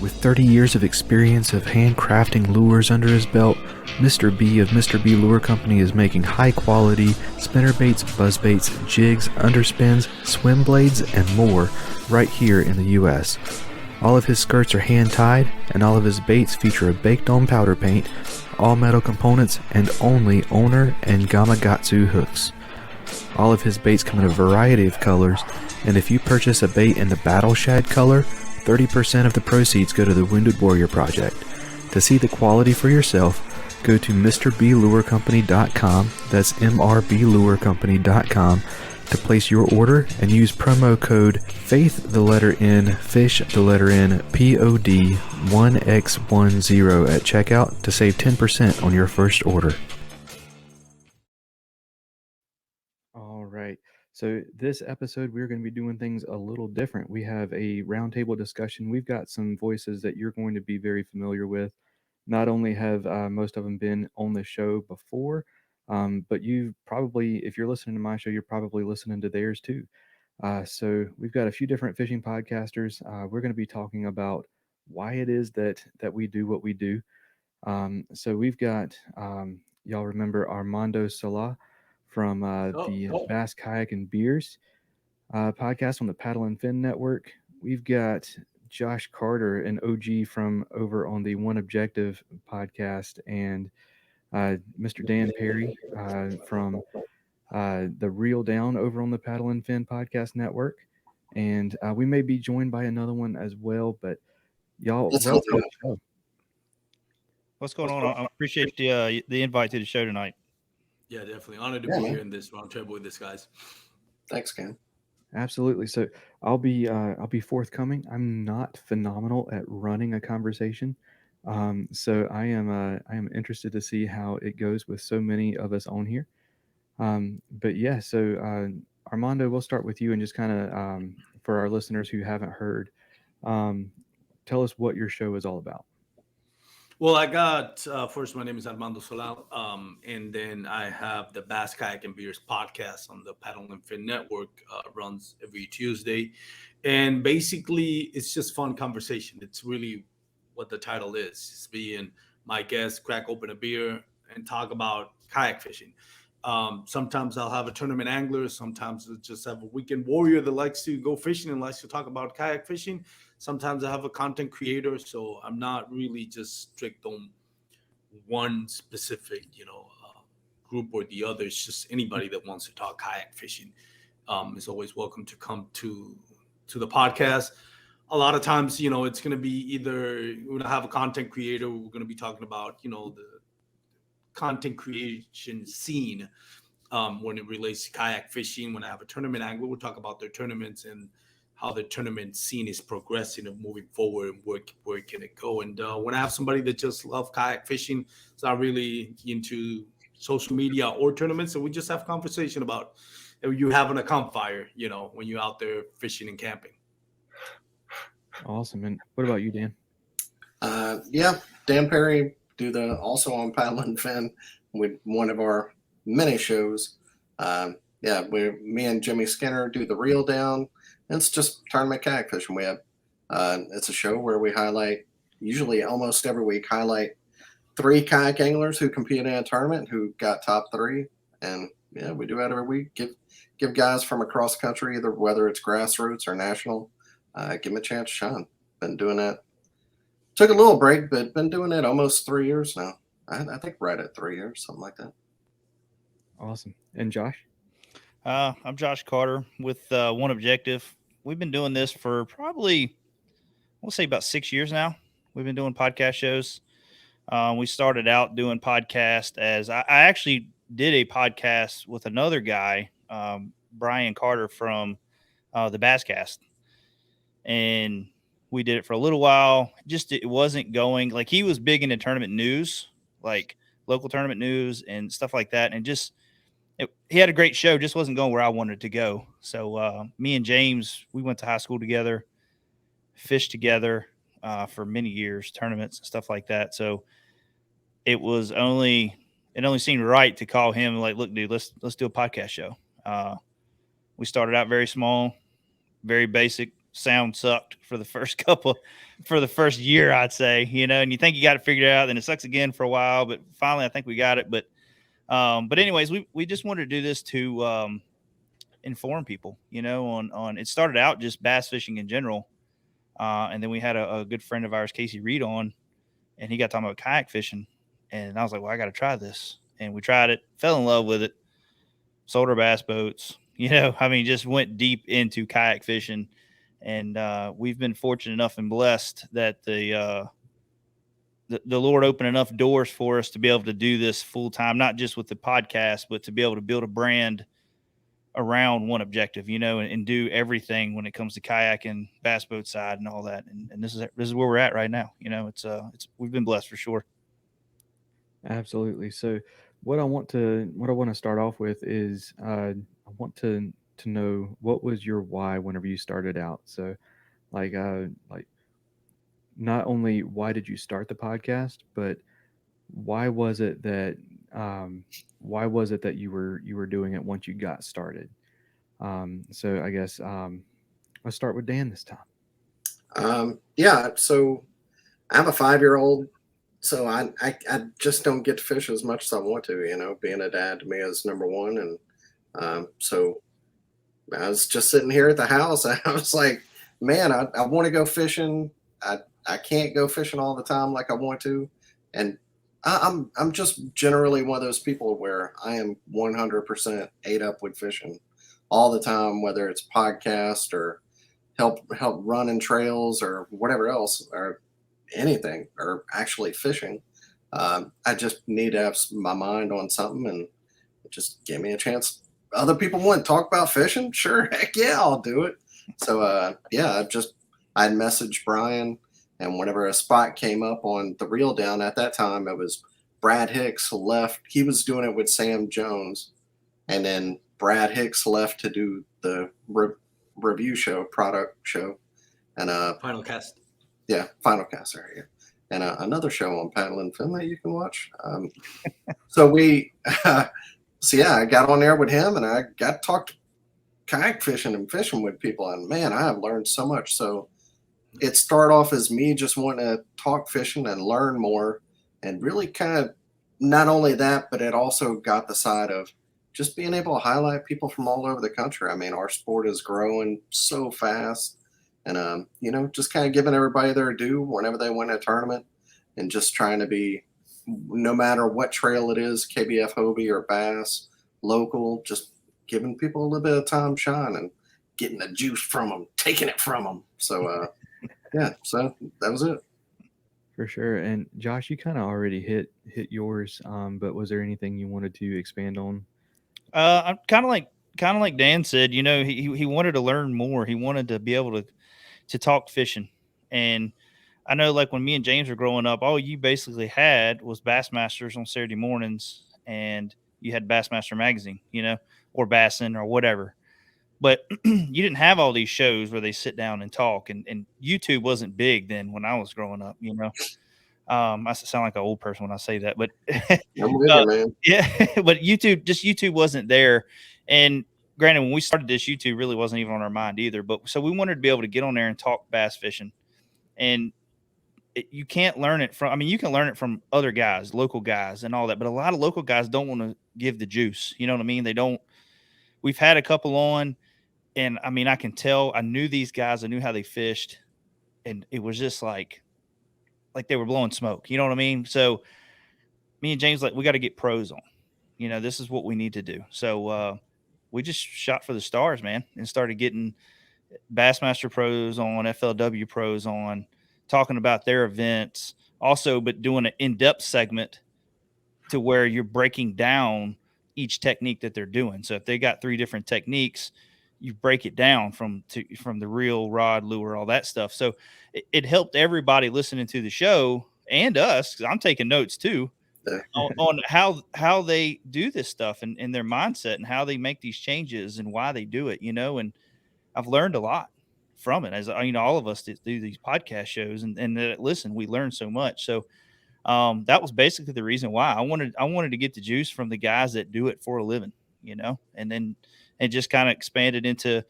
With 30 years of experience of handcrafting lures under his belt, Mr. B of Mr. B Lure Company is making high-quality spinnerbaits, buzzbaits, jigs, underspins, swim blades, and more right here in the U.S. All of his skirts are hand-tied, and all of his baits feature a baked-on powder paint, all metal components, and only Owner and Gamakatsu hooks. All of his baits come in a variety of colors, and if you purchase a bait in the Battle Shad color, 30% of the proceeds go to the Wounded Warrior Project. To see the quality for yourself, go to MrBLureCompany.com, that's MRBLureCompany.com, to place your order and use promo code FAITH, the letter N, FISH, the letter N, POD, 1X10 at checkout to save 10% on your first order. All right. So this episode, we're going to be doing things a little different. We have a roundtable discussion. We've got some voices that you're going to be very familiar with. Not only have most of them been on the show before, but you probably, if you're listening to my show, you're probably listening to theirs too. So we've got a few different fishing podcasters. We're going to be talking about why it is that we do what we do. So we've got, y'all remember Armando Sola from the Bass, Kayak, and Beers podcast on the Paddle and Fin Network. We've got Josh Carter, an OG from over on the One Objective podcast, and Mr. Dan Perry from the Reel Down over on the Paddle and Fin podcast network. And we may be joined by another one as well, but y'all, welcome to the show. What's going on? I appreciate the invite to the show tonight. Yeah, definitely. Honored to be here in this roundtable with this guys. Thanks, Ken. Absolutely. So I'll be forthcoming. I'm not phenomenal at running a conversation, so I am interested to see how it goes with so many of us on here. But yeah, so Armando, we'll start with you and just kind of for our listeners who haven't heard, tell us what your show is all about. Well, I got first. My name is Armando Sola, and then I have the Bass, Kayak, and Beers podcast on the Paddle and Fin Network. Runs every Tuesday, and basically, it's just fun conversation. It's really what the title is: just being my guest, crack open a beer, and talk about kayak fishing. Sometimes I'll have a tournament angler. Sometimes I'll just have a weekend warrior that likes to go fishing and likes to talk about kayak fishing. Sometimes I have a content creator, so I'm not really just strict on one specific, group or the other. It's just anybody that wants to talk kayak fishing is always welcome to come to the podcast. A lot of times, it's going to be either we're going to have a content creator. We're going to be talking about, the content creation scene when it relates to kayak fishing. When I have a tournament angler, we'll talk about their tournaments and how the tournament scene is progressing and moving forward and where can it go. And when I have somebody that just loves kayak fishing, it's not really into social media or tournaments, so we just have conversation about you having a campfire, when you're out there fishing and camping. Awesome. And what about you, Dan? Dan Perry, also on Paddle and Fin with one of our many shows. Me and Jimmy Skinner do the Reel Down. It's just tournament kayak fishing. We have it's a show where we usually almost every week highlight 3 kayak anglers who compete in a tournament who got top 3. And we do that every week. Give guys from across the country, either whether it's grassroots or national, give them a chance to shine. Been doing that. Took a little break, but been doing it almost 3 years now. I think right at 3 years, something like that. Awesome. And Josh? I'm Josh Carter with One Objective. We've been doing this for probably, we'll say about 6 years now. We've been doing podcast shows. We started out doing podcast as I actually did a podcast with another guy, Brian Carter from the Basscast. And we did it for a little while. It wasn't going, like, he was big into tournament news, like local tournament news and stuff like that. And he had a great show, just wasn't going where I wanted to go. So me and James, we went to high school together, fished together for many years, tournaments and stuff like that. So it only seemed right to call him like, look, dude, let's do a podcast show. We started out very small, very basic, sound sucked for the first year, I'd say, and you think you got it figured out, then it sucks again for a while, but finally I think we got it. But anyways, we just wanted to do this to inform people, on it started out just bass fishing in general. And then we had a good friend of ours, Casey Reed, on, and he got talking about kayak fishing. And I was like, well, I got to try this. And we tried it, fell in love with it, sold our bass boats, just went deep into kayak fishing. And we've been fortunate enough and blessed that the Lord opened enough doors for us to be able to do this full time, not just with the podcast, but to be able to build a brand around one objective, and do everything when it comes to kayak and bass boat side and all that. And this is where we're at right now. It's we've been blessed for sure. Absolutely. So what I want to start off with is I want to know, what was your why whenever you started out? So like not only why did you start the podcast, but why was it that you were doing it once you got started? So I guess let's start with Dan this time. Yeah, so I have a 5-year-old, so I just don't get to fish as much as I want to. Being a dad to me is number one, and so I was just sitting here at the house. I was like, man, I want to go fishing. I can't go fishing all the time like I want to, and I'm just generally one of those people where I am 100% ate up with fishing all the time, whether it's podcast or help running trails or whatever else or anything, or actually fishing. I just need to have my mind on something, and just give me a chance. Other people want to talk about fishing, sure, heck yeah, I'll do it. So I'd messaged Brian, and whenever a spot came up on the reel down, at that time it was Brad Hicks left. He was doing it with Sam Jones, and then Brad Hicks left to do the review show, product show, and Final Cast. Yeah, Final Cast area, and another show on Paddle and Fin that you can watch. So I got on there with him, and I got to talk kayak fishing and fishing with people, and man, I have learned so much. So it started off as me just wanting to talk fishing and learn more, and really kind of not only that, but it also got the side of just being able to highlight people from all over the country. I mean, our sport is growing so fast, and just kind of giving everybody their due whenever they win a tournament, and just trying to be, no matter what trail it is, KBF, Hobie, or Bass, local, just giving people a little bit of time shine and getting the juice from them, taking it from them. So so that was it. For sure. And Josh, you kind of already hit yours, but was there anything you wanted to expand on? I'm kind of like Dan said. He wanted to learn more. He wanted to be able to talk fishing. And I know, like, when me and James were growing up, all you basically had was Bassmasters on Saturday mornings, and you had Bassmaster magazine, or Bassin or whatever. But you didn't have all these shows where they sit down and talk, and YouTube wasn't big then when I was growing up, I sound like an old person when I say that, but man. yeah, but YouTube wasn't there. And granted, when we started this, YouTube really wasn't even on our mind either. But so we wanted to be able to get on there and talk bass fishing, and you can't learn it from, you can learn it from other guys, local guys and all that, but a lot of local guys don't want to give the juice. You know what I mean? They don't. We've had a couple on, and I can tell, I knew these guys, I knew how they fished, and it was just like they were blowing smoke. You know what I mean? So me and James, we got to get pros on. This is what we need to do. So we just shot for the stars, man, and started getting Bassmaster pros on, FLW pros on, talking about their events also, but doing an in-depth segment to where you're breaking down each technique that they're doing. So if they got 3 different techniques, you break it down from the reel, rod, lure, all that stuff. So it helped everybody listening to the show, and us, because I'm taking notes too, on how they do this stuff, and their mindset, and how they make these changes and why they do it, and I've learned a lot from it, as all of us that do these podcast shows and that listen, we learn so much. So that was basically the reason why I wanted to get the juice from the guys that do it for a living, and then just kind of expanded into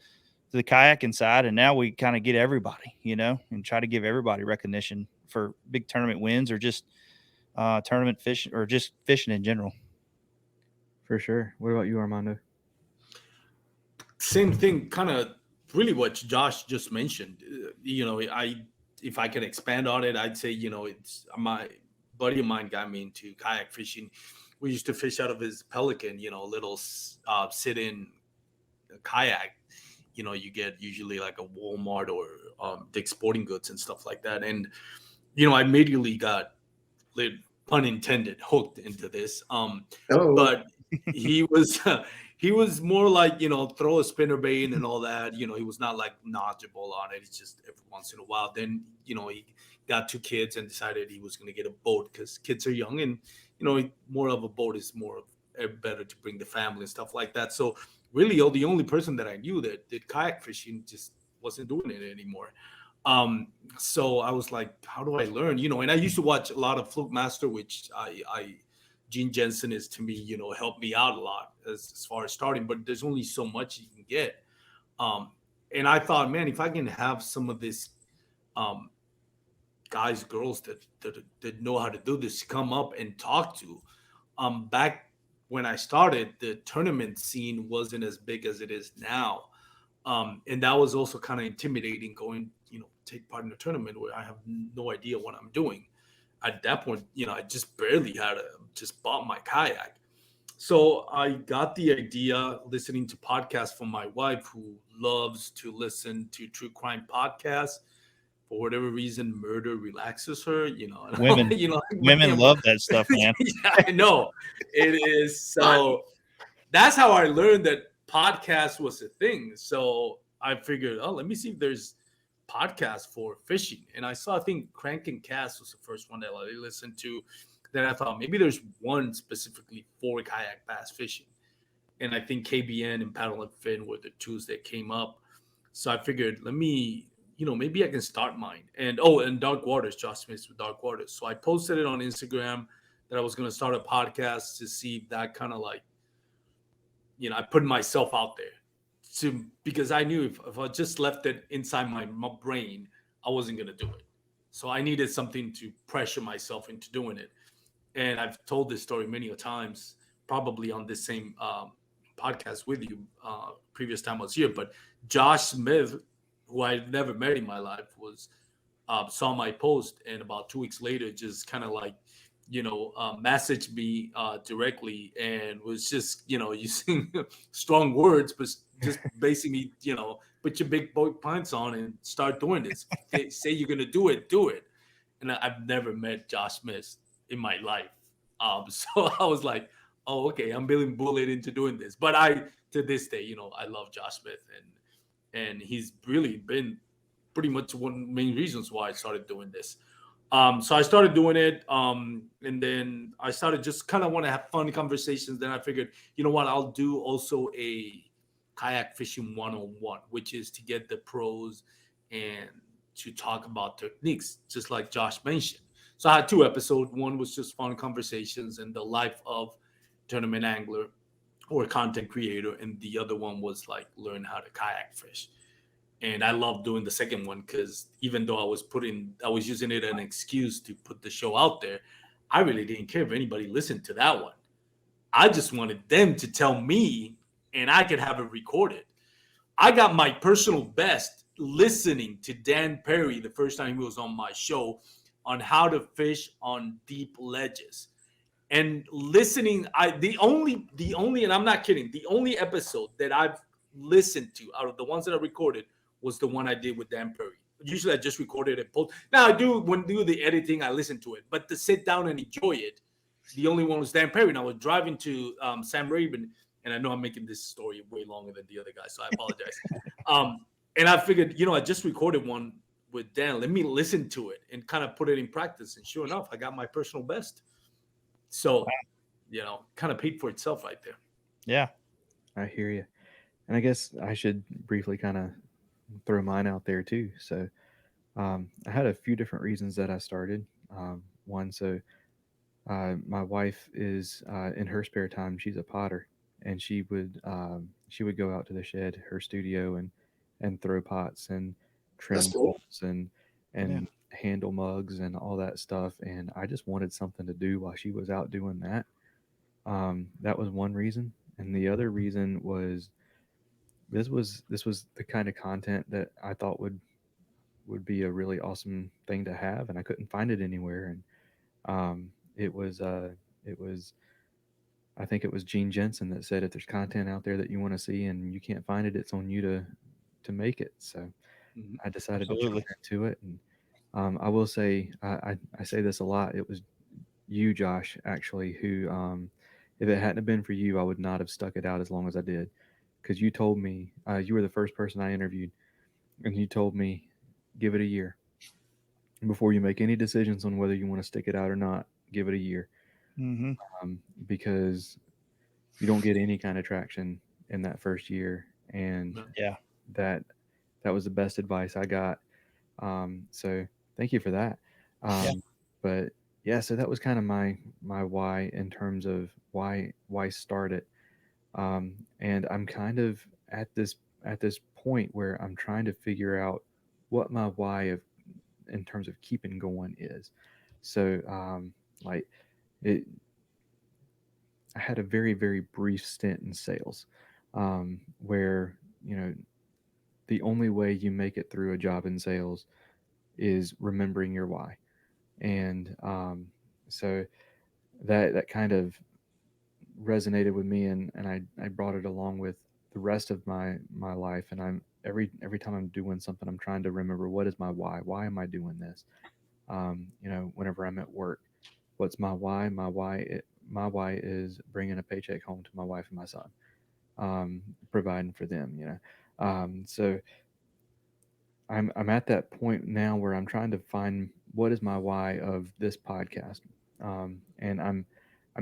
to the kayaking side, and now we kind of get everybody, and try to give everybody recognition for big tournament wins or just tournament fishing or just fishing in general. For sure. What about you, Armando? Same thing, kind of really what Josh just mentioned. I if I can expand on it, I'd say it's my buddy of mine got me into kayak fishing. We used to fish out of his Pelican, little sit-in kayak. You get usually like a Walmart or Dick's Sporting Goods and stuff like that. And I immediately got, pun intended, hooked into this. But he was he was more like throw a spinner bait and all that. He was not like knowledgeable on it. It's just every once in a while. Then he got 2 kids and decided he was going to get a boat because kids are young, and more of a boat is more better to bring the family and stuff like that. So really, the only person that I knew that did kayak fishing just wasn't doing it anymore. So I was like, how do I learn? And I used to watch a lot of Fluke Master, which Gene Jensen is to me, helped me out a lot as far as starting, but there's only so much you can get. And I thought, man, if I can have some of this guys, girls that know how to do this come up and talk to. Back when I started, the tournament scene wasn't as big as it is now. And that was also kind of intimidating going, take part in a tournament where I have no idea what I'm doing. At that point, I just barely just bought my kayak. So I got the idea listening to podcasts from my wife, who loves to listen to true crime podcasts. For whatever reason, murder relaxes her. Women, women love that stuff, man. Yeah, I know it is. So that's how I learned that podcast was a thing. So I figured, let me see if there's podcasts for fishing. And I saw, I think Crank and Cast was the first one that I listened to. Then I thought maybe there's one specifically for kayak bass fishing. And I think KBN and Paddle and Fin were the 2s that came up. So I figured, let me, maybe I can start mine. And Dark Waters, Josh Smith with Dark Waters. So I posted it on Instagram that I was going to start a podcast to see if that kind of like, I put myself out there because I knew if I just left it inside my brain, I wasn't going to do it. So I needed something to pressure myself into doing it. And I've told this story many a times, probably on this same podcast with you previous time I was here. But Josh Smith, who I'd never met in my life, was saw my post, and about 2 weeks later, just kind of like, messaged me directly and was just, using strong words, but just basically, put your big boy pants on and start doing this. Say you're gonna do it. And I've never met Josh Smith in my life. So I was like, oh, okay, I'm being bullied into doing this. But to this day, I love Josh Smith, and he's really been pretty much one of the main reasons why I started doing this. So I started doing it, and then I started just kind of want to have fun conversations. Then I figured, what, I'll do also a kayak fishing 101, which is to get the pros and to talk about techniques, just like Josh mentioned. So I had 2 episodes. One was just fun conversations and the life of tournament angler or content creator, and the other one was like learn how to kayak fish. And I love doing the second one because even though I was using it as an excuse to put the show out there, I really didn't care if anybody listened to that one. I just wanted them to tell me, and I could have it recorded. I got my personal best listening to Dan Perry the first time he was on my show on how to fish on deep ledges. And listening, the only, and I'm not kidding, the only episode that I've listened to out of the ones that I recorded was the one I did with Dan Perry. Usually I just recorded and post. Now I do, when I do the editing, I listen to it. But to sit down and enjoy it, the only one was Dan Perry. And I was driving to Sam Raven, and I know I'm making this story way longer than the other guy, so I apologize. And I figured, I just recorded one with Dan. Let me listen to it and kind of put it in practice. And sure enough, I got my personal best. So, kind of paid for itself right there. Yeah. I hear you. And I guess I should briefly kind of throw mine out there too. So I had a few different reasons that I started. One, so my wife is in her spare time, she's a potter, and she would go out to the shed, her studio, and and throw pots and That's trim cool. poles and handle mugs and all that stuff. And I just wanted something to do while she was out doing that. That was one reason, and the other reason was this was the kind of content that I thought would be a really awesome thing to have, and I couldn't find it anywhere. And it was I think it was Gene Jensen that said if there's content out there that you want to see and you can't find it, it's on you to make it. So Mhm. I decided to jump Absolutely. into it, and I will say I say this a lot. It was you, Josh, actually, who if it hadn't have been for you, I would not have stuck it out as long as I did, because you told me you were the first person I interviewed, and you told me give it a year before you make any decisions on whether you want to stick it out or not. Give it a year, Mm-hmm. because you don't get any kind of traction in that first year, and No. Yeah. that that was the best advice I got. So thank you for that. Yeah. But yeah, so that was kind of my why in terms of why start it. And I'm kind of at this point where I'm trying to figure out what my why of in terms of keeping going is. So like it, I had a very brief stint in sales, where the only way you make it through a job in sales is remembering your why. And so that kind of resonated with me, and I brought it along with the rest of my life. And I'm every time I'm doing something, I'm trying to remember what is my why am I doing this. Whenever I'm at work, what's my why? My why is bringing a paycheck home to my wife and my son, providing for them. So I'm at that point now where I'm trying to find what is my why of this podcast, and I'm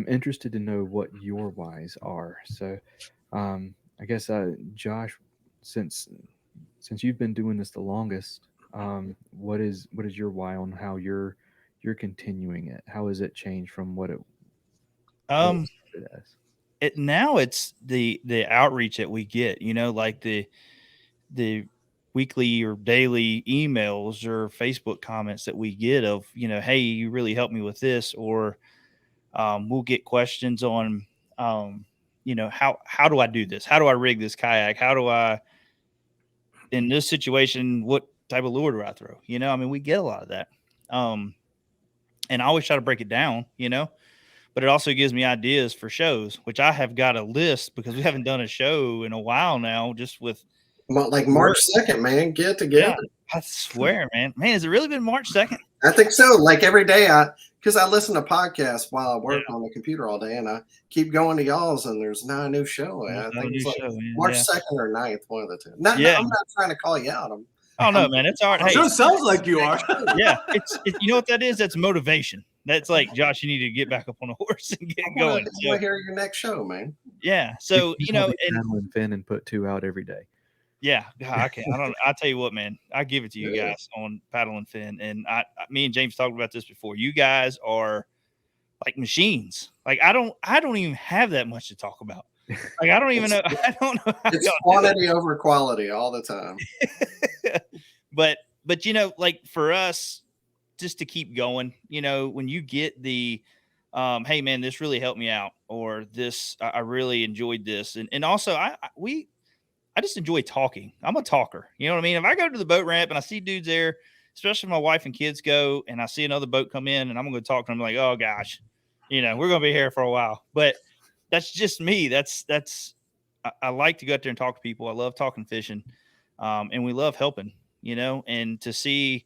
interested to know what your whys are. So, I guess, Josh, since since you've been doing this the longest, what is your why on how you're continuing it? How has it changed from what it Um, started as? it now it's the outreach that we get, like the weekly or daily emails or Facebook comments that we get of, hey, you really helped me with this, or we'll get questions on, how do I do this? How do I rig this kayak? How do I, in this situation, what type of lure do I throw? I mean, we get a lot of that. Um, and I always try to break it down, but it also gives me ideas for shows, which I have got a list because we haven't done a show in a while now, just with Like March work. 2nd, man, get Yeah, together. I swear, man. Man, has it really been March 2nd? I think so. Like every day, because I listen to podcasts while I Yeah, work on the computer all day, and I keep going to y'all's, and there's not a new show. And there's I not a think new it's like show, man. March Yeah. 2nd or 9th, one of the two. No, Yeah. I'm not trying to call you out. Oh I'm no, man. It's all right. I'm Hey, sure it sounds like you are. yeah. You know what that is? That's motivation. That's like, Josh, you need to get back up on a horse and get I going. want So to hear your next show, man. yeah. You So, just want to be paddling Finn and put two out every day. yeah, God, I can't. I tell you what, man. I give it to you Yeah. guys on Paddle and Fin, and me and James talked about this before. You guys are like machines. Like I don't even have that much to talk about. Like I don't even know. I don't know how It's y'all do quantity over quality all the time. it. but like for us, just to keep going, when you get the hey man, this really helped me out, or this I really enjoyed this, and also I just enjoy talking. I'm a talker. You know what I mean? If I go to the boat ramp and I see dudes there, especially if my wife and kids go, and I see another boat come in and I'm going to talk to them like, oh gosh, we're going to be here for a while. But that's just me. I like to go out there and talk to people. I love talking fishing. And we love helping, and to see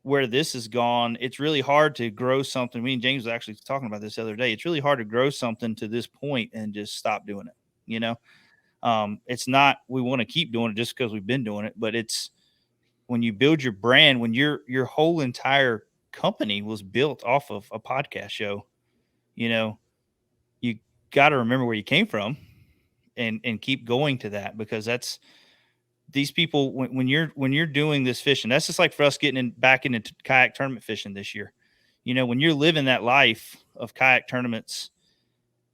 where this has gone, it's really hard to grow something. Me and James was actually talking about this the other day. It's really hard to grow something to this point and just stop doing it, it's not we want to keep doing it just because we've been doing it, but it's when you build your brand, when your whole entire company was built off of a podcast show, you know, you got to remember where you came from and keep going to that, because that's these people when you're doing this fishing, that's just like for us getting back into kayak tournament fishing this year. When you're living that life of kayak tournaments,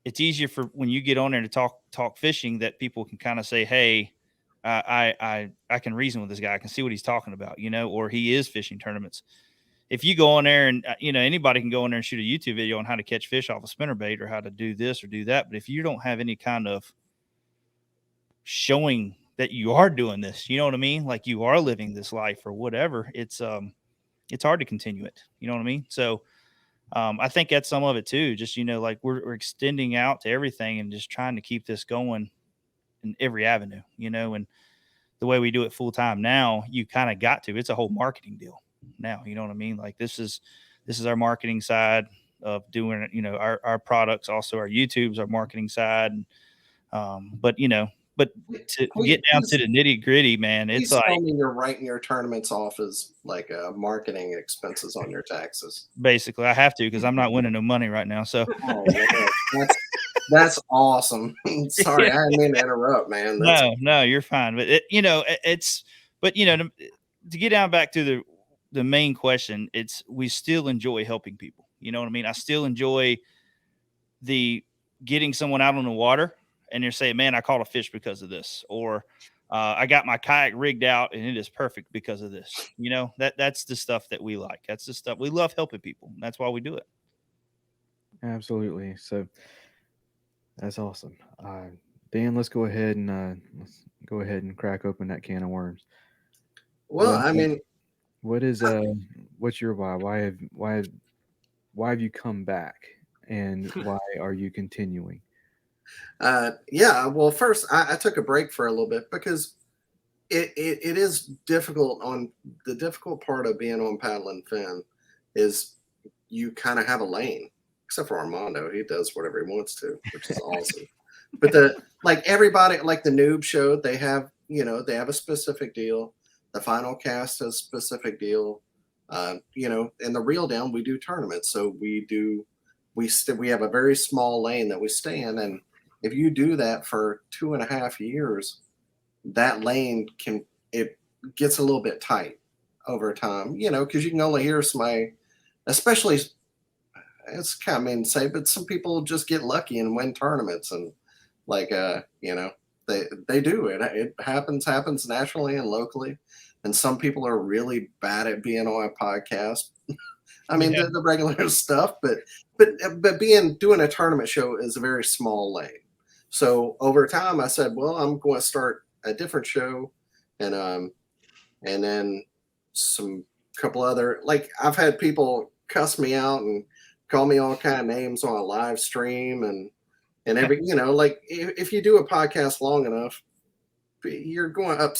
it's easier for when you get on there to talk fishing, that people can kind of say, hey, I can reason with this guy. I can see what he's talking about, or he is fishing tournaments. If you go on there and, anybody can go in there and shoot a YouTube video on how to catch fish off a spinnerbait or how to do this or do that. But if you don't have any kind of showing that you are doing this, you know what I mean? Like you are living this life or whatever, it's hard to continue it. You know what I mean? So I think that's some of it too. Just, like we're extending out to everything and just trying to keep this going in every avenue, and the way we do it full time now, you kind of got to, it's a whole marketing deal now. You know what I mean? Like this is our marketing side of doing it, our products, also our YouTube's our marketing side. But to get down to the nitty gritty, man, it's like, tell me you're writing your tournaments off as like marketing expenses on your taxes. Basically, I have to, because I'm not winning no money right now. So that's awesome. Sorry, I didn't mean to interrupt, man. No, you're fine. But to get down back to the main question, we still enjoy helping people. You know what I mean? I still enjoy the getting someone out on the water and they're saying, man, I caught a fish because of this, or I got my kayak rigged out and it is perfect because of this. That's the stuff that we like. That's the stuff we love, helping people. That's why we do it. Absolutely. So that's awesome. Dan, let's go ahead and crack open that can of worms. Well, I mean, what's your why? Why have you come back, and why are you continuing? Yeah. Well, first, I took a break for a little bit because it is difficult. On the difficult part of being on Paddle and Fin is you kind of have a lane, except for Armando. He does whatever he wants to, which is awesome. But everybody, like the Noob Show, they have a specific deal. The Final Cast has a specific deal. And the Reel Down, we do tournaments. So we have a very small lane that we stay in. And if you do that for 2.5 years, that lane it gets a little bit tight over time, because you can only hear somebody, especially, it's kind of mean to say, but some people just get lucky and win tournaments. And they do it. It happens nationally and locally. And some people are really bad at being on a podcast. I mean, the regular stuff, but doing a tournament show is a very small lane. So over time, I said, well, I'm going to start a different show, and then some couple other, like I've had people cuss me out and call me all kind of names on a live stream and every, if you do a podcast long enough, you're going to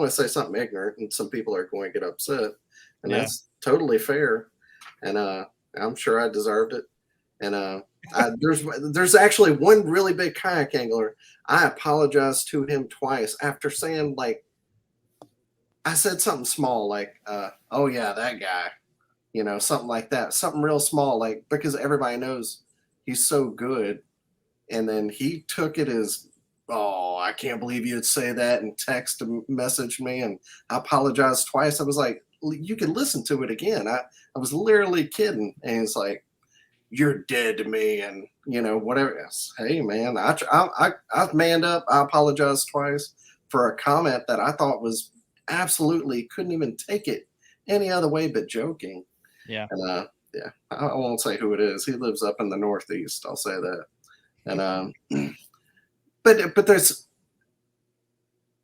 say something ignorant, and some people are going to get upset, and that's totally fair. And I'm sure I deserved it. And there's actually one really big kayak angler. I apologized to him twice after saying, like, I said something small, like, oh yeah, that guy, something like that, something real small, like, because everybody knows he's so good. And then he took it as, oh, I can't believe you'd say that, and messaged me, and I apologized twice. I was like, you can listen to it again. I was literally kidding. And he's like, you're dead to me, and whatever else. Hey man, I've manned up. I apologized twice for a comment that I thought was absolutely couldn't even take it any other way but joking. Yeah. And I won't say who it is. He lives up in the Northeast. I'll say that. And but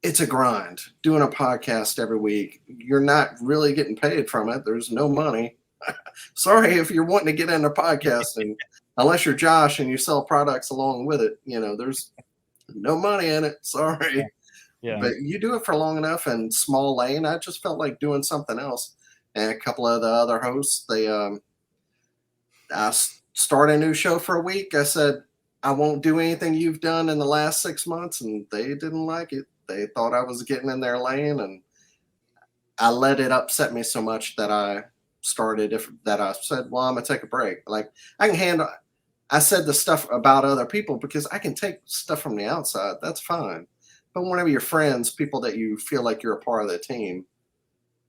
it's a grind doing a podcast every week. You're not really getting paid from it. There's no money. Sorry if you're wanting to get into podcasting, unless you're Josh and you sell products along with it. There's no money in it. Sorry. Yeah. But you do it for long enough and small lane. I just felt like doing something else. And a couple of the other hosts, I start a new show for a week. I said, I won't do anything you've done in the last 6 months. And they didn't like it. They thought I was getting in their lane. And I let it upset me so much that I said, well, I'm going to take a break. Like, I said the stuff about other people because I can take stuff from the outside. That's fine. But whenever your friends, people that you feel like you're a part of the team,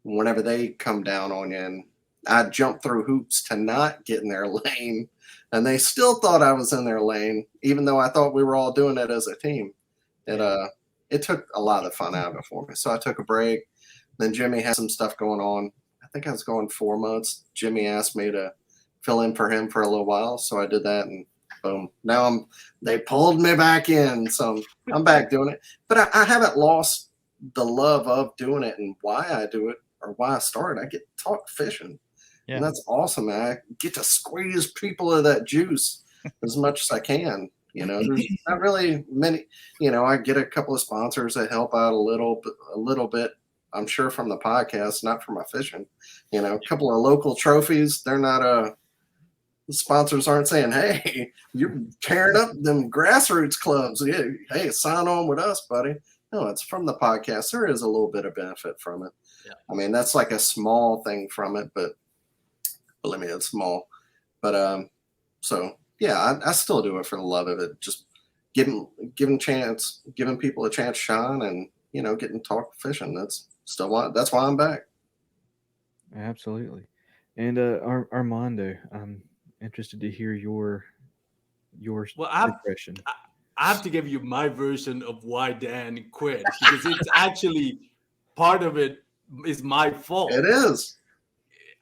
whenever they come down on you, and I jumped through hoops to not get in their lane, and they still thought I was in their lane, even though I thought we were all doing it as a team. it took a lot of the fun out of it for me. So I took a break. Then Jimmy had some stuff going on. I think I was going 4 months. Jimmy asked me to fill in for him for a little while, so I did that, and boom. Now they pulled me back in, so I'm back doing it. But I haven't lost the love of doing it and why I do it or why I started. I get to talk fishing. Yeah. And that's awesome, man. I get to squeeze people of that juice as much as I can. There's not really many. I get a couple of sponsors that help out a little bit. I'm sure from the podcast, not from my fishing. A couple of local trophies. They're not the sponsors aren't saying, "Hey, you're tearing up them grassroots clubs. Yeah, hey, sign on with us, buddy." No, it's from the podcast. There is a little bit of benefit from it. Yeah. I mean, that's like a small thing from it, but believe me, it's small. But so yeah, I still do it for the love of it. Just giving people a chance to shine, and getting to talk fishing. That's why I'm back. Absolutely. And Armando, I'm interested to hear your impression. I have to give you my version of why Dan quit, because it's actually part of it is my fault. It is.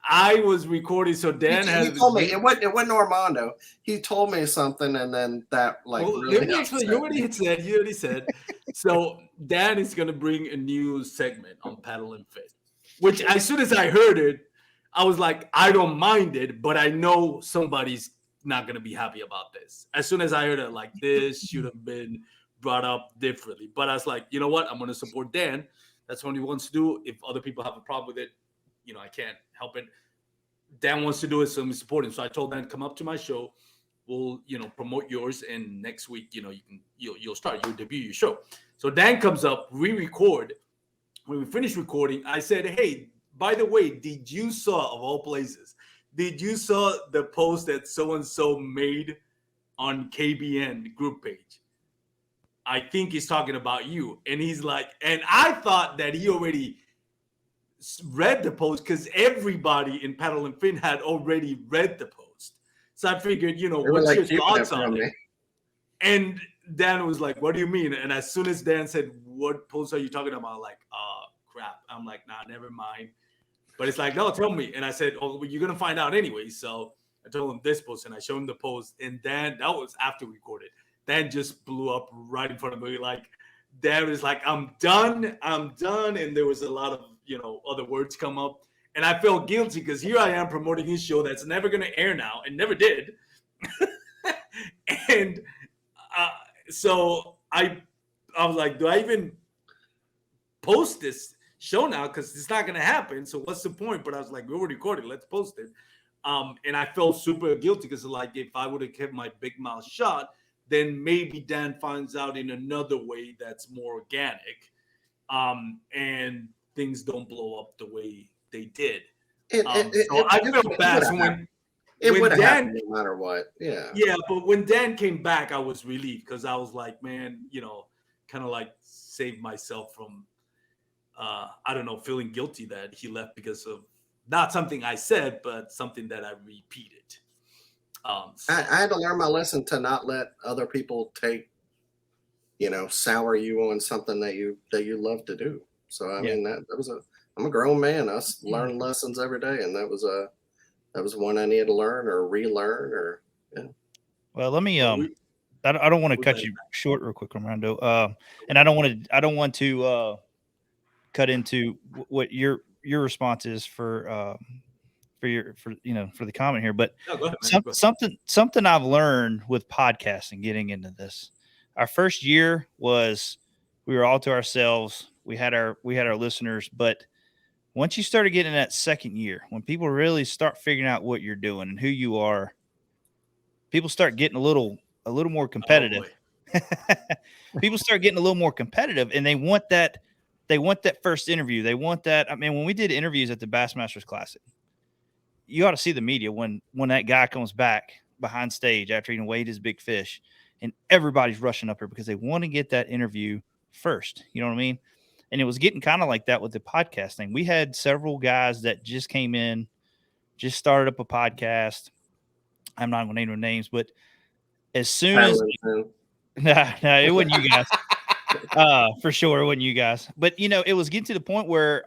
I was recording, so Dan he told me it wasn't Armando. He told me something, and then that really let me explain. You already said. So Dan is gonna bring a new segment on Paddle and Fish, which as soon as I heard it, I was like, I don't mind it, but I know somebody's not gonna be happy about this. As soon as I heard it, like, this should have been brought up differently. But I was like, you know what? I'm gonna support Dan. That's what he wants to do. If other people have a problem with it, I can't help it. Dan wants to do it, so I'm supporting him. So I told Dan, come up to my show. We'll, promote yours, and next week, you'll debut your show. So Dan comes up, we record. When we finish recording, I said, hey, by the way, did you saw, of all places, the post that so-and-so made on KBN group page? I think he's talking about you. And he's like, and I thought that he already read the post because everybody in Paddle and Fin had already read the post. So I figured, what's your thoughts on it? And Dan was like, what do you mean? And as soon as Dan said, what post are you talking about? I'm like, crap. I'm like, nah, never mind. But it's like, no, tell me. And I said, oh, well, you're going to find out anyway. So I told him this post, and I showed him the post. And Dan, that was after we recorded. Dan just blew up right in front of me. Like, Dan was like, I'm done. And there was a lot of, other words come up. And I felt guilty because here I am promoting his show that's never going to air now and never did. And so I was like, do I even post this show now? Because it's not going to happen. So what's the point? But I was like, we already recorded. Let's post it. And I felt super guilty because, like, if I would have kept my big mouth shut, then maybe Dan finds out in another way that's more organic. And things don't blow up the way they did. So I felt bad. So it would have happened no matter what. Yeah. Yeah, but when Dan came back, I was relieved because I was like, man, kind of like saved myself from, I don't know, feeling guilty that he left because of not something I said, but something that I repeated. So I had to learn my lesson to not let other people take, sour you on something that you love to do. So I mean I'm a grown man. I learn lessons every day, and that was one I needed to learn or relearn or. Yeah. Well, let me I don't want to cut you short real quick, Armando. And I don't want to cut into what your response is for the comment here, but something I've learned with podcasting getting into this. Our first year was we were all to ourselves. We had our listeners, but once you started getting that second year, when people really start figuring out what you're doing and who you are, people start getting a little more competitive. People start getting a little more competitive, and they want that first interview. They want that. I mean, when we did interviews at the Bassmasters Classic, you ought to see the media when that guy comes back behind stage after he weighed his big fish, and everybody's rushing up here because they want to get that interview first. You know what I mean? And it was getting kind of like that with the podcast thing. We had several guys that just came in, just started up a podcast. I'm not going to name their names, but as soon as no, it wasn't you guys. For sure, it wasn't you guys. But it was getting to the point where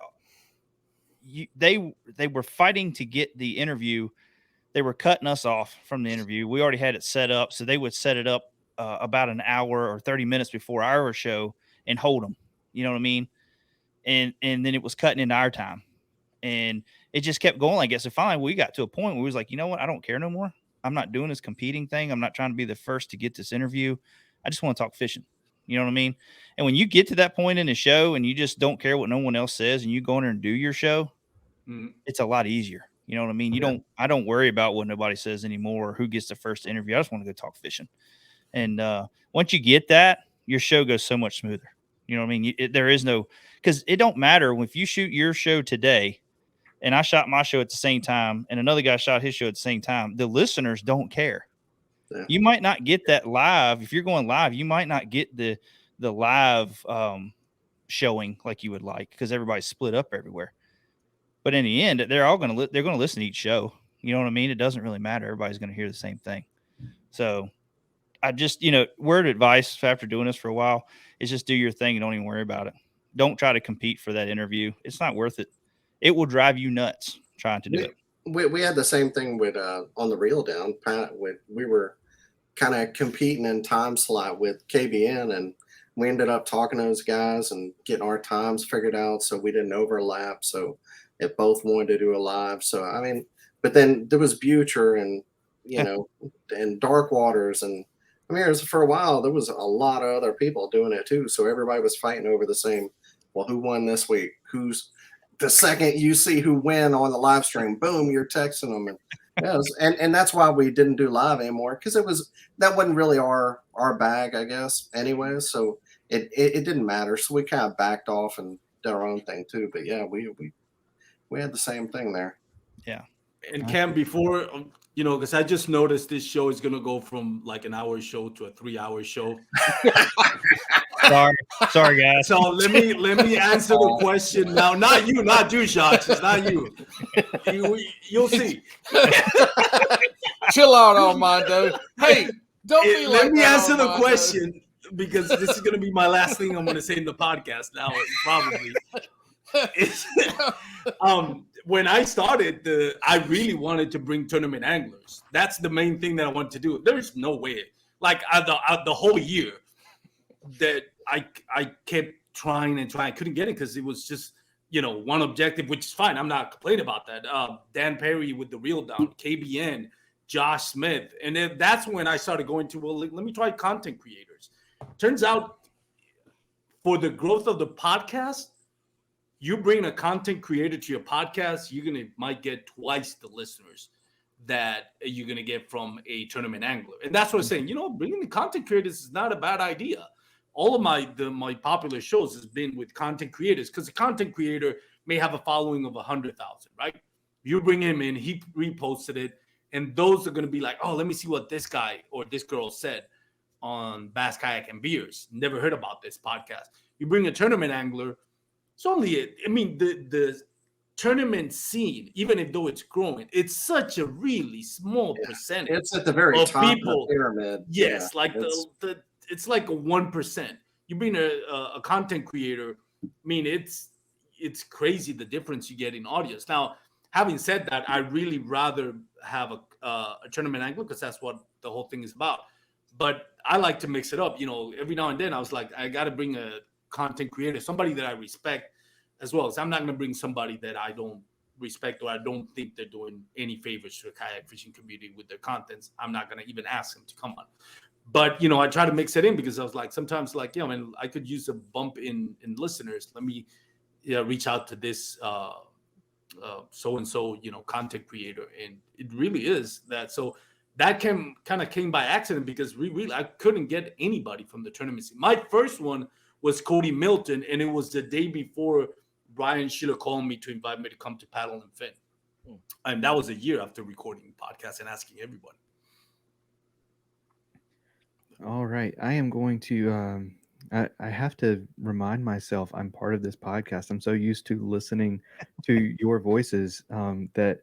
they were fighting to get the interview. They were cutting us off from the interview. We already had it set up, so they would set it up about an hour or 30 minutes before our show and hold them. You know what I mean? And then it was cutting into our time, and it just kept going like that. So finally, we got to a point where we was like, you know what? I don't care no more. I'm not doing this competing thing. I'm not trying to be the first to get this interview. I just want to talk fishing. You know what I mean? And when you get to that point in the show and you just don't care what no one else says and you go in there and do your show, it's a lot easier. You know what I mean? I don't worry about what nobody says anymore or who gets the first interview. I just want to go talk fishing. And once you get that, your show goes so much smoother. You know what I mean? There is no, because it don't matter if you shoot your show today and I shot my show at the same time and another guy shot his show at the same time, the listeners don't care. Yeah. You might not get that live. If you're going live, you might not get the live showing like you would like because everybody's split up everywhere. But in the end, they're all going to they're going to listen to each show. You know what I mean? It doesn't really matter. Everybody's going to hear the same thing. So I just, word advice after doing this for a while is just do your thing and don't even worry about it. Don't try to compete for that interview. It's not worth it. It will drive you nuts trying to do it. We had the same thing with on the Reel Down. We were kind of competing in time slot with KBN, and we ended up talking to those guys and getting our times figured out so we didn't overlap. So if both wanted to do a live, so I mean, but then there was Butcher and and Dark Waters, and I mean, for a while there was a lot of other people doing it too. So everybody was fighting over the same. Well, who won this week? Who's the second you see who win on the live stream, boom, you're texting them. And that's why we didn't do live anymore, because that wasn't really our bag, I guess, anyway. So it didn't matter. So we kind of backed off and did our own thing too. But yeah, we had the same thing there. Yeah. And Cam, before because I just noticed this show is gonna go from like an hour show to a 3-hour show. Sorry, guys. So let me answer the question now. Not you, Shots. It's not you. You'll see. Chill out, Armando. Hey, don't be like let me that, answer Armando. the question, because this is gonna be my last thing I'm gonna say in the podcast now, probably. When I started, I really wanted to bring tournament anglers. That's the main thing that I wanted to do. There's no way, like the whole year, that I kept trying and trying. I couldn't get it because it was just one objective, which is fine. I'm not complaining about that. Dan Perry with the Reel Down, KBN, Josh Smith, and then that's when I started going to, well, let me try content creators. Turns out, for the growth of the podcast, you bring a content creator to your podcast, might get twice the listeners that you're gonna get from a tournament angler. And that's what I'm saying. Bringing the content creators is not a bad idea. All of my popular shows has been with content creators, because the content creator may have a following of 100,000, right? You bring him in, he reposted it, and those are gonna be like, oh, let me see what this guy or this girl said on Bass, Kayak, and Beers. Never heard about this podcast. You bring a tournament angler. It's only, the tournament scene, even though it's growing, it's such a really small percentage. It's at the very top people, of the pyramid. Yes, like it's like a 1%. You bring a content creator, it's crazy the difference you get in audience. Now, having said that, I really rather have a tournament angler, because that's what the whole thing is about. But I like to mix it up. Every now and then I was like, I got to bring a content creator, somebody that I respect as well. So I'm not going to bring somebody that I don't respect or I don't think they're doing any favors to the kayak fishing community with their contents. I'm not going to even ask them to come on. But I try to mix it in, because I was like, sometimes like, I could use a bump in listeners. Let me reach out to this so-and-so content creator, and it really is that. So that kind of came by accident, because I couldn't get anybody from the tournament scene. My first one was Cody Milton, and it was the day before Brian Sheila called me to invite me to come to Paddle and Fin. And that was a year after recording the podcast and asking everyone. All right. I am going to, I have to remind myself I'm part of this podcast. I'm so used to listening to your voices that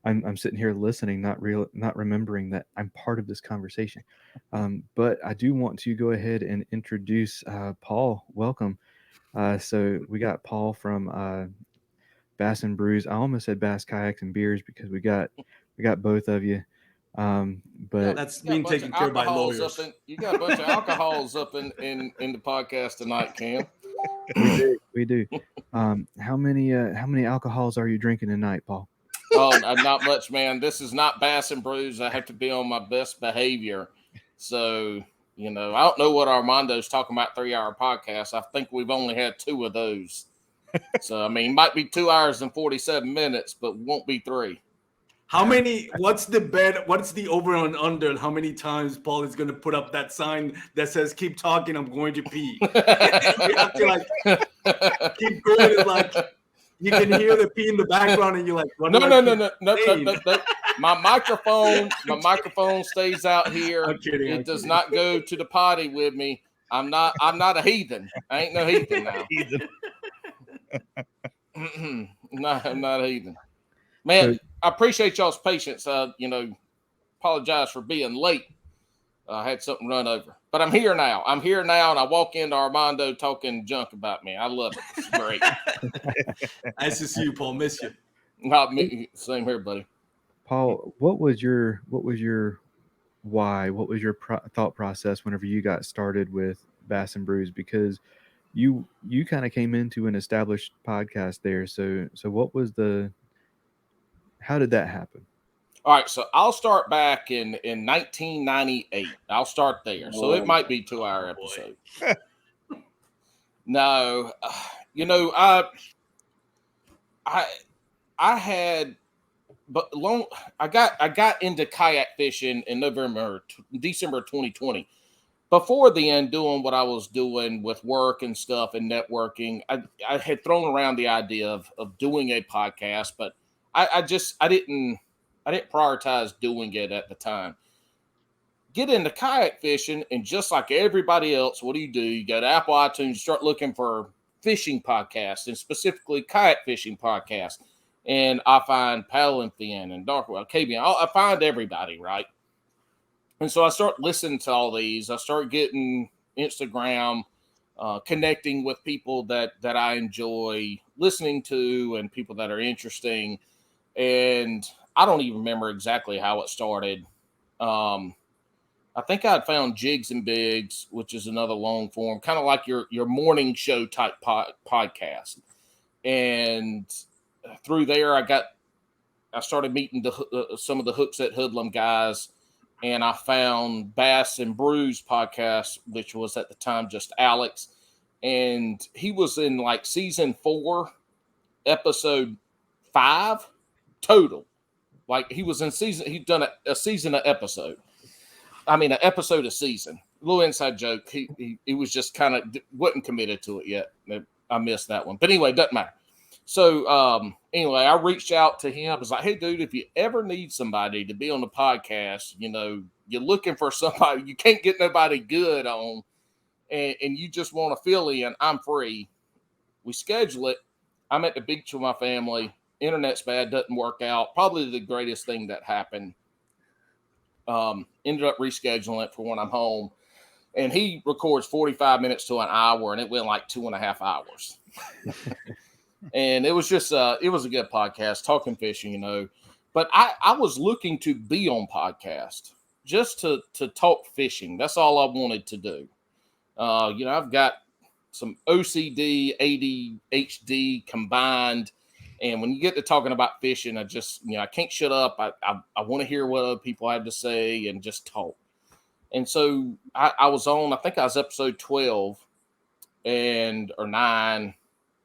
I'm sitting here listening, not remembering that I'm part of this conversation. But I do want to go ahead and introduce Paul. Welcome. So we got Paul from Bass and Brews. I almost said Bass Kayaks and Beers because we got both of you. But That's You got a being bunch taken of care of by alcohols lawyers. you got a bunch of alcohols up in the podcast tonight, Cam. we do. How many alcohols are you drinking tonight, Paul? Oh, not much, man. This is not Bass and Brews. I have to be on my best behavior. So, I don't know what Armando's talking about 3-hour podcast. I think we've only had 2 of those. So, I mean, it might be 2 hours and 47 minutes, but won't be 3. How many? What's the bet? What's the over and under? How many times Paul is going to put up that sign that says "Keep talking, I'm going to pee"? You have to keep going. It's like you can hear the pee in the background, and you're like, No. My microphone stays out here. I'm kidding. It does not go to the potty with me. I'm not a heathen. I ain't no heathen now. No, I'm not a heathen. Man, I appreciate y'all's patience. Apologize for being late. I had something run over. But I'm here now. And I walk into Armando talking junk about me. I love it. It's great. Nice to see you, Paul. Miss you. Same here, buddy. Paul, what was your why? What was your thought process whenever you got started with Bass and Brews? Because you kind of came into an established podcast there. So what was how did that happen? All right, so I'll start back in 1998. I'll start there. So it might be 2-hour episode. No, I had, but I got into kayak fishing in December 2020. Before then, doing what I was doing with work and stuff and networking, I had thrown around the idea of doing a podcast, but I didn't prioritize doing it at the time. Get into kayak fishing, and just like everybody else, what do? You go to Apple iTunes, start looking for fishing podcasts, and specifically kayak fishing podcasts. And I find Paddle and Fin and Darkwell, KBN. I find everybody, right? And so I start listening to all these. I start getting Instagram, connecting with people that I enjoy listening to and people that are interesting. And I don't even remember exactly how it started. I think I had found Jigs and Bigs, which is another long form, kind of like your morning show type podcast. And through there, I started meeting some of the Hooks at Hoodlum guys, and I found Bass and Brews Podcast, which was at the time just Alex, and he was in like season 4, episode 5 total. Like he was in season, he'd done a season of episode. I mean, an episode a season. A little inside joke. He was just kind of wasn't committed to it yet. I missed that one, but anyway, doesn't matter. So anyway, I reached out to him. I was like, hey, dude, if you ever need somebody to be on the podcast, you're looking for somebody, you can't get nobody good on, and you just want to fill in, I'm free. We schedule it. I'm at the beach with my family. Internet's bad, doesn't work out. Probably the greatest thing that happened. Ended up rescheduling it for when I'm home. And he records 45 minutes to an hour, and it went like 2.5 hours. And it was just, it was a good podcast, talking fishing, But I was looking to be on podcast, just to talk fishing. That's all I wanted to do. I've got some OCD, ADHD combined. And when you get to talking about fishing, I just, I can't shut up. I want to hear what other people have to say and just talk. And so I was on, I think I was episode 12 or 9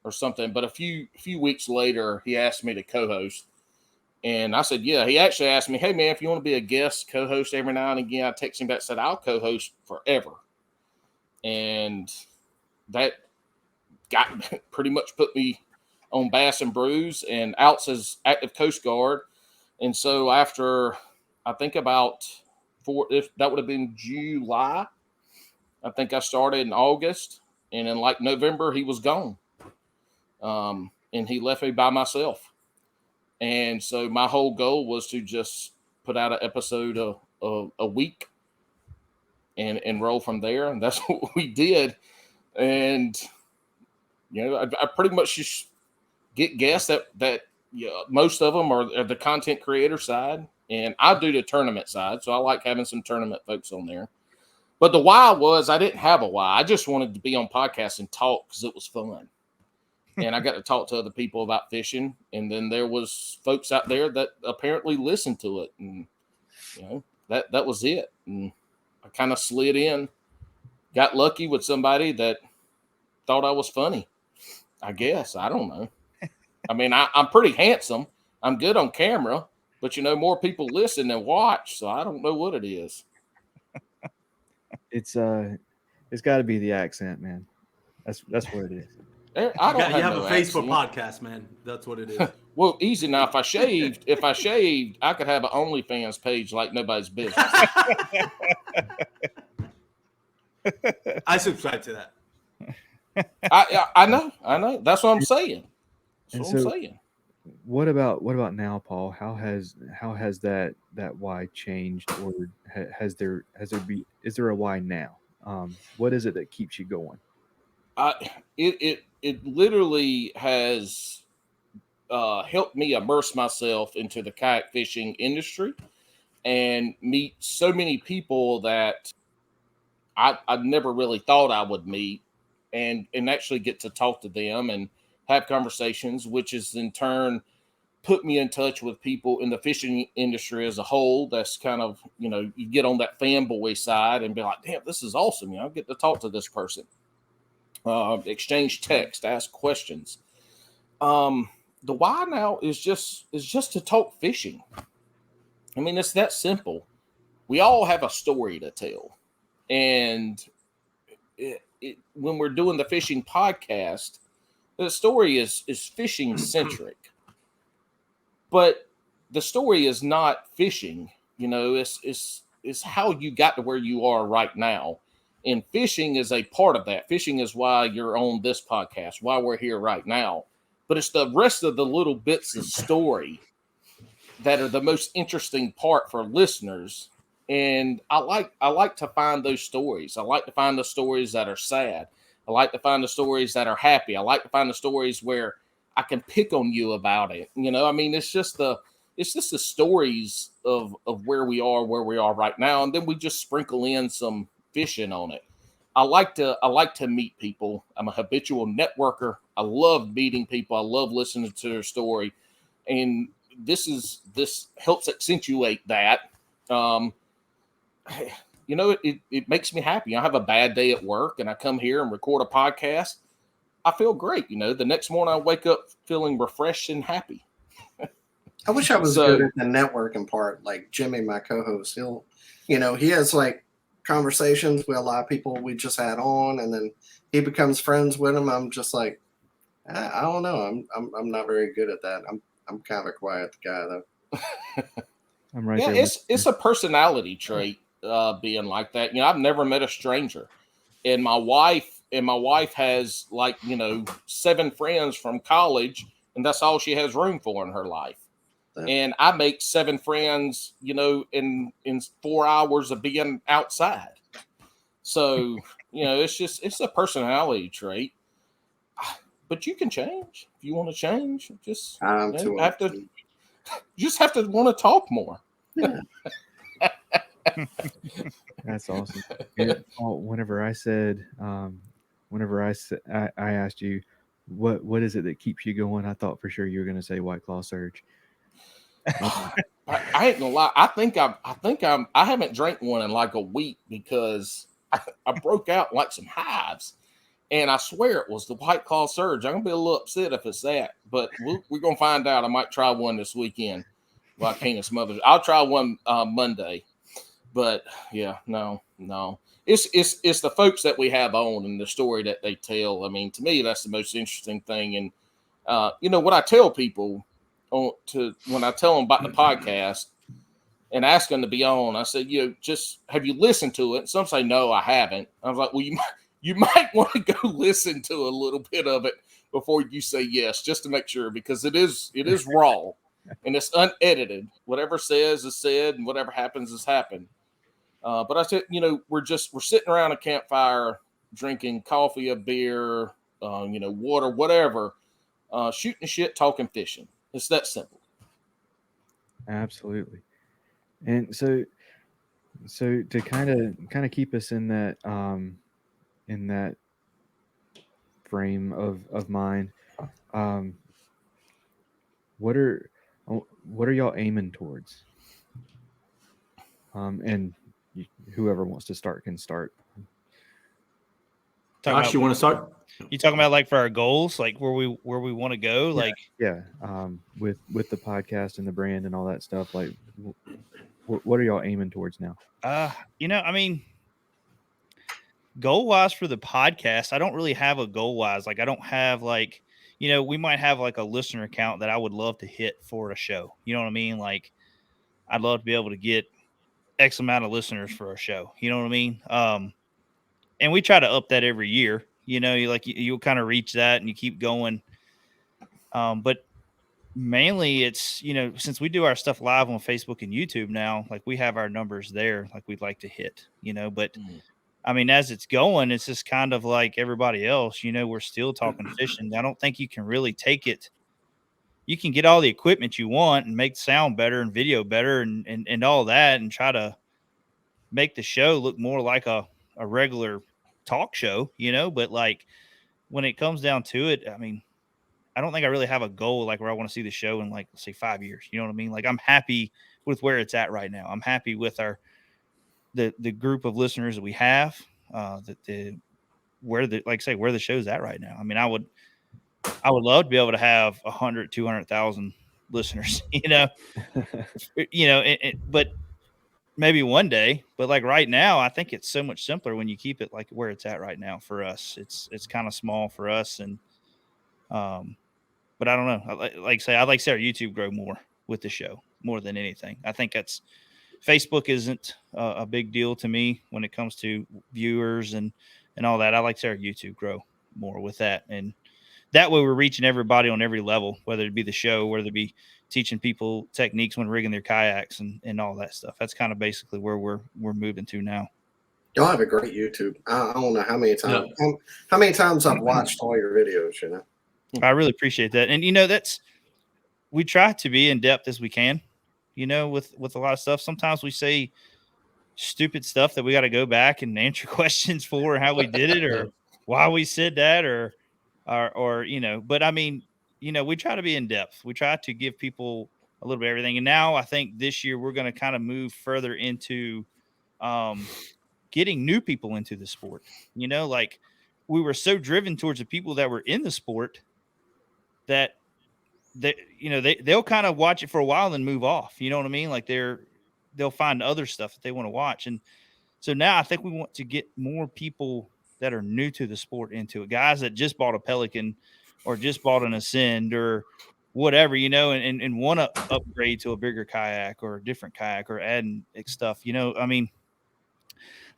or something. But a few weeks later, he asked me to co-host. And I said, yeah. He actually asked me, hey, man, if you want to be a guest co-host every now and again, I texted him back, said, I'll co-host forever. And that pretty much put me on Bass and Brews, and Alts is active Coast Guard. And so after, I think about if that would have been July, I think I started in August, and in like November, he was gone. And he left me by myself. And so my whole goal was to just put out an episode a week and roll from there. And that's what we did. And, I pretty much just get guests that most of them are the content creator side. And I do the tournament side. So I like having some tournament folks on there. But the why was I didn't have a why. I just wanted to be on podcasts and talk because it was fun. And I got to talk to other people about fishing. And then there was folks out there that apparently listened to it. And, that was it. And I kind of slid in, got lucky with somebody that thought I was funny. I guess. I don't know. I mean, I'm pretty handsome. I'm good on camera. But, more people listen than watch. So I don't know what it is. It's got to be the accent, man. That's what it is. I don't You have a face accent. for podcasts, man. That's what it is. Well, easy now. If I shaved, I could have an OnlyFans page like nobody's business. I subscribe to that. I know. That's what I'm saying. That's what I'm saying. What about now, Paul? How has that why changed, or is there a why now? What is it that keeps you going? It literally has helped me immerse myself into the kayak fishing industry and meet so many people that I never really thought I would meet, and actually get to talk to them and have conversations, which has in turn put me in touch with people in the fishing industry as a whole. That's kind of, you get on that fanboy side and be like, damn, this is awesome. I get to talk to this person, exchange text, ask questions. The why now is just to talk fishing. I mean, it's that simple. We all have a story to tell. And when we're doing the fishing podcast, the story is fishing centric, but the story is not fishing. It's how you got to where you are right now, and fishing is a part of that. Fishing is why you're on this podcast, why we're here right now. But it's the rest of the little bits of story that are the most interesting part for listeners. And I like to find those stories. I like to find the stories that are sad. I like to find the stories that are happy. I like to find the stories where I can pick on you about it. It's just the stories of where we are right now. And then we just sprinkle in some fishing on it. I like to meet people. I'm a habitual networker. I love meeting people. I love listening to their story. And this helps accentuate that. It makes me happy. I have a bad day at work and I come here and record a podcast. I feel great. The next morning I wake up feeling refreshed and happy. I wish I was good at the networking part. Like Jimmy, my co-host, he has like conversations with a lot of people we just had on, and then he becomes friends with them. I'm just like, I don't know. I'm not very good at that. I'm kind of a quiet guy though. I'm right there. It's a personality trait, being like that. I've never met a stranger, and my wife has 7 friends from college, and that's all she has room for in her life. And I make 7 friends, in 4 hours of being outside. So, it's a personality trait. But you can change if you want to change. Just have to want to talk more. Yeah. That's awesome. Whenever I asked you what is it that keeps you going, I thought for sure you were going to say White Claw Surge. I ain't gonna lie. I haven't drank one in like a week because I broke out like some hives, and I swear it was the White Claw Surge. I'm gonna be a little upset if it's that, but we're gonna find out. I might try one this weekend. Well, I can't. It's Mother's. I'll try one Monday, but yeah, no. It's the folks that we have on and the story that they tell. I mean, to me, that's the most interesting thing. And what I tell people when I tell them about the podcast and ask them to be on, I said, just have you listened to it? And some say, no, I haven't. I was like, well, you might want to go listen to a little bit of it before you say yes, just to make sure, because it is raw. and it's unedited. Whatever says is said, and whatever happens is happened. But I said, we're sitting around a campfire, drinking coffee, a beer, water, whatever, shooting shit, talking fishing. It's that simple. Absolutely. And so to kind of keep us in that frame of mind, um, what are y'all aiming towards? And whoever wants to start can start. Josh, you want to start? You talking about like for our goals, like where we want to go, like with the podcast and the brand and all that stuff. Like, what are y'all aiming towards now? I mean, goal wise for the podcast, I don't really have a goal wise. Like, I don't have like, we might have like a listener account that I would love to hit for a show. You know what I mean? Like, I'd love to be able to get X amount of listeners for a show. You know what I mean? And we try to up that every year. You'll kind of reach that and you keep going. But mainly it's, since we do our stuff live on Facebook and YouTube now, like we have our numbers there, like we'd like to hit, but I mean, as it's going, it's just kind of like everybody else, we're still talking fishing. I don't think you can really take it. You can get all the equipment you want and make sound better and video better and all that and try to make the show look more like a regular talk show, but like when it comes down to it, I mean, I don't think I really have a goal like where I want to see the show in like, let's say 5 years. You know what I mean? Like I'm happy with where it's at right now. I'm happy with the group of listeners that we have, where the show's at right now. I mean, I would love to be able to have 100, 200,000 listeners, but maybe one day, but like right now, I think it's so much simpler when you keep it like where it's at right now for us. It's kind of small for us. And, but I don't know. I'd like to see our YouTube grow more with the show more than anything. I think Facebook isn't a big deal to me when it comes to viewers and all that. I like to see our YouTube grow more with that. And that way we're reaching everybody on every level, whether it be the show, whether it be teaching people techniques when rigging their kayaks and all that stuff. That's kind of basically where we're moving to now. Y'all have a great YouTube. I don't know how many times I've watched all your videos, I really appreciate that. And we try to be in depth as we can, with a lot of stuff. Sometimes we say stupid stuff that we got to go back and answer questions for how we did it or why we said that or but I mean, we try to be in depth. We try to give people a little bit of everything. And now I think this year we're going to kind of move further into getting new people into the sport. Like we were so driven towards the people that were in the sport that they'll kind of watch it for a while and then move off. You know what I mean? Like they'll find other stuff that they want to watch. And so now I think we want to get more people that are new to the sport into it. Guys that just bought a Pelican or just bought an Ascend or whatever, and want to upgrade to a bigger kayak or a different kayak or adding stuff. I mean,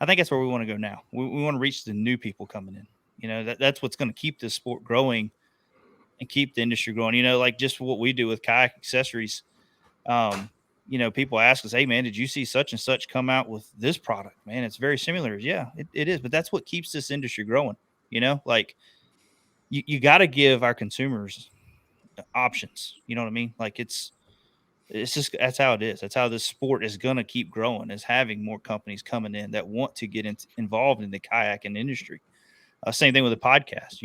I think that's where we want to go now. We want to reach the new people coming in. That's what's going to keep this sport growing and keep the industry growing. Like just what we do with kayak accessories. People ask us, hey man, did you see such and such come out with this product? Man, it's very similar. Yeah, it is. But that's what keeps this industry growing. Like you got to give our consumers options. You know what I mean? Like it's just, that's how it is. That's how this sport is going to keep growing, is having more companies coming in that want to get involved in the kayaking industry. Same thing with the podcast.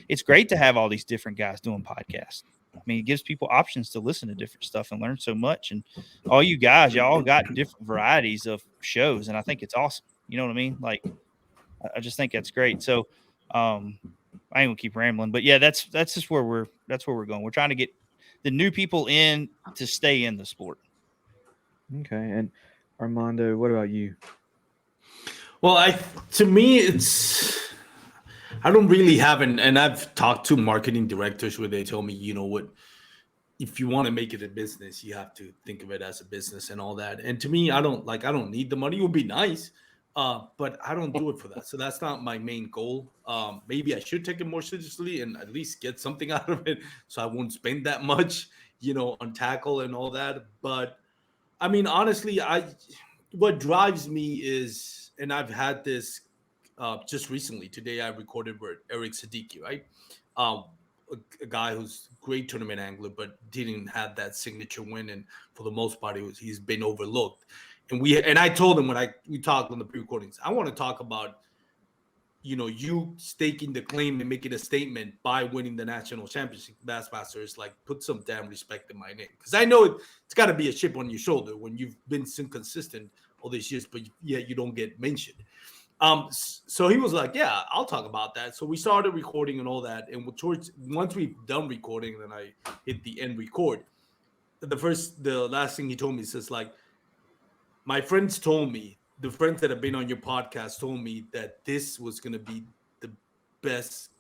It's great to have all these different guys doing podcasts. I mean, it gives people options to listen to different stuff and learn so much. And all you guys, y'all got different varieties of shows. And I think it's awesome. You know what I mean? Like, I just think that's great. So, I ain't gonna keep rambling, but yeah, that's just where we're going. We're trying to get the new people in to stay in the sport. Okay. And Armando, what about you? Well, to me, I don't really have and I've talked to marketing directors where they tell me, if you want to make it a business, you have to think of it as a business and all that. And to me, I don't need the money. It would be nice, but I don't do it for that. So that's not my main goal. Maybe I should take it more seriously and at least get something out of it, so I won't spend that much on tackle and all that. But I mean, honestly, what drives me is, and I've had this just recently. Today, I recorded with Eric Siddiqui, right? Um, a guy who's great tournament angler, but didn't have that signature win, and for the most part, he's been overlooked. And I told him when we talked on the pre-recordings, I want to talk about you staking the claim and making a statement by winning the national championship. Bassmasters, like, put some damn respect in my name, because I know it's got to be a chip on your shoulder when you've been so consistent all these years, but yet you don't get mentioned. So he was like, "Yeah, I'll talk about that." So we started recording and all that, and once we've done recording, then I hit the end record. The last thing he told me says, like, my friends told me, the friends that have been on your podcast told me that this was going to be the best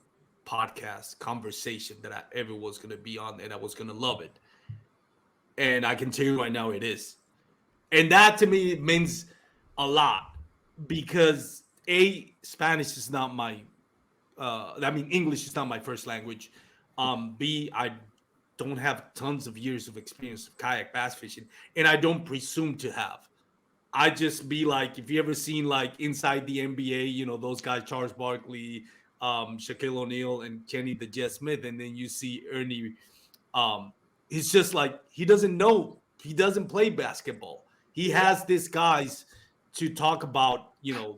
podcast conversation that I ever was going to be on, and I was going to love it. And I can tell you right now, it is. And that to me means a lot, because Spanish is not my, English is not my first language. B, I don't have tons of years of experience of kayak bass fishing, and I don't presume to have. I just be like, if you ever seen like Inside the NBA, those guys, Charles Barkley, Shaquille O'Neal, and Kenny the Jet Smith, and then you see Ernie. He's just like, he doesn't know, he doesn't play basketball. He has these guys to talk about,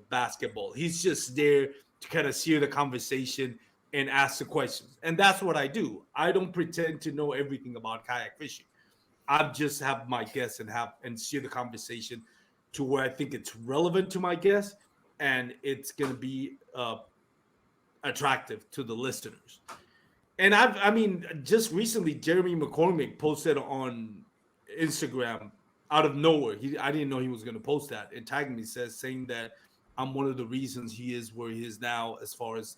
basketball. He's just there to kind of steer the conversation and ask the questions, and that's what I do. I don't pretend to know everything about kayak fishing. I just have my guests and steer the conversation to where I think it's relevant to my guests, and it's going to be attractive to the listeners. And just recently, Jeremy McCormick posted on Instagram out of nowhere. I didn't know he was going to post that, and tagged me, saying that I'm one of the reasons he is where he is now, as far as,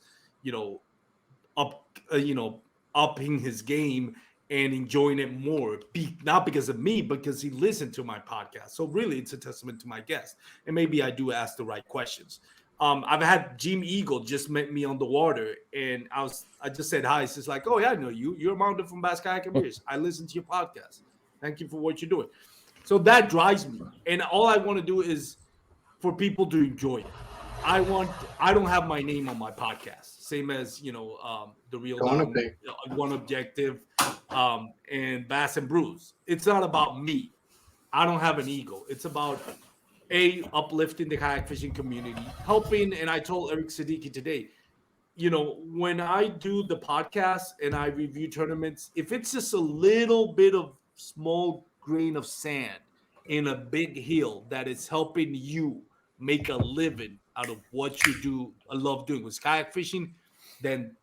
upping his game and enjoying it more, not because of me, because he listened to my podcast. So really, it's a testament to my guest. And maybe I do ask the right questions. I've had Jim Eagle just met me on the water, and I just said hi. It's just like, "Oh yeah, I know you. You're Armando from Bass, Kayak, and Brews. I listen to your podcast. Thank you for what you're doing." So that drives me, and all I want to do is for people to enjoy it. I don't have my name on my podcast, same as the Real Down, One Objective, and Bass and Brews. It's not about me. I don't have an ego. It's about uplifting the kayak fishing community, helping. And I told Eric Siddiqui today, when I do the podcast and I review tournaments, if it's just a little bit of small grain of sand in a big hill that is helping you make a living out of what you do, I love doing with kayak fishing, then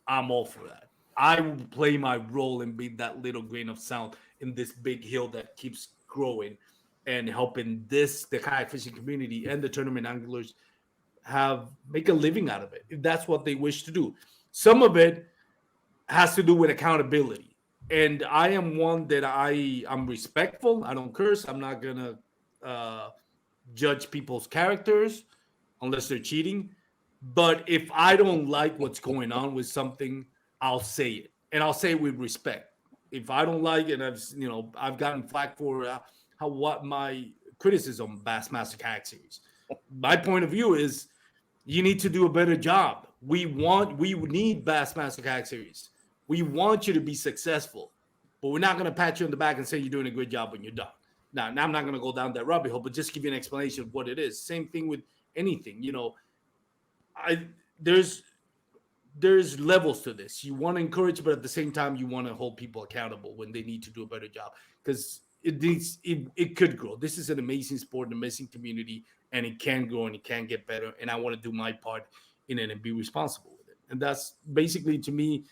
I'm all for that. I will play my role and be that little grain of sand in this big hill that keeps growing and helping the kayak fishing community and the tournament anglers make a living out of it, if that's what they wish to do. Some of it has to do with accountability. And I am one that I'm respectful. I don't curse. I'm not going to judge people's characters unless they're cheating. But if I don't like what's going on with something, I'll say it, and I'll say it with respect. If I don't like it, I've gotten flack for what my criticism Bassmaster Kayak Series. My point of view is, you need to do a better job. We need Bassmaster Kayak Series. We want you to be successful, but we're not going to pat you on the back and say you're doing a good job when you're done. Now I'm not going to go down that rabbit hole, but just give you an explanation of what it is. Same thing with anything. There's levels to this. You want to encourage, but at the same time, you want to hold people accountable when they need to do a better job, because it could grow. This is an amazing sport, an amazing community, and it can grow and it can get better. And I want to do my part in it and be responsible with it. And that's basically, to me,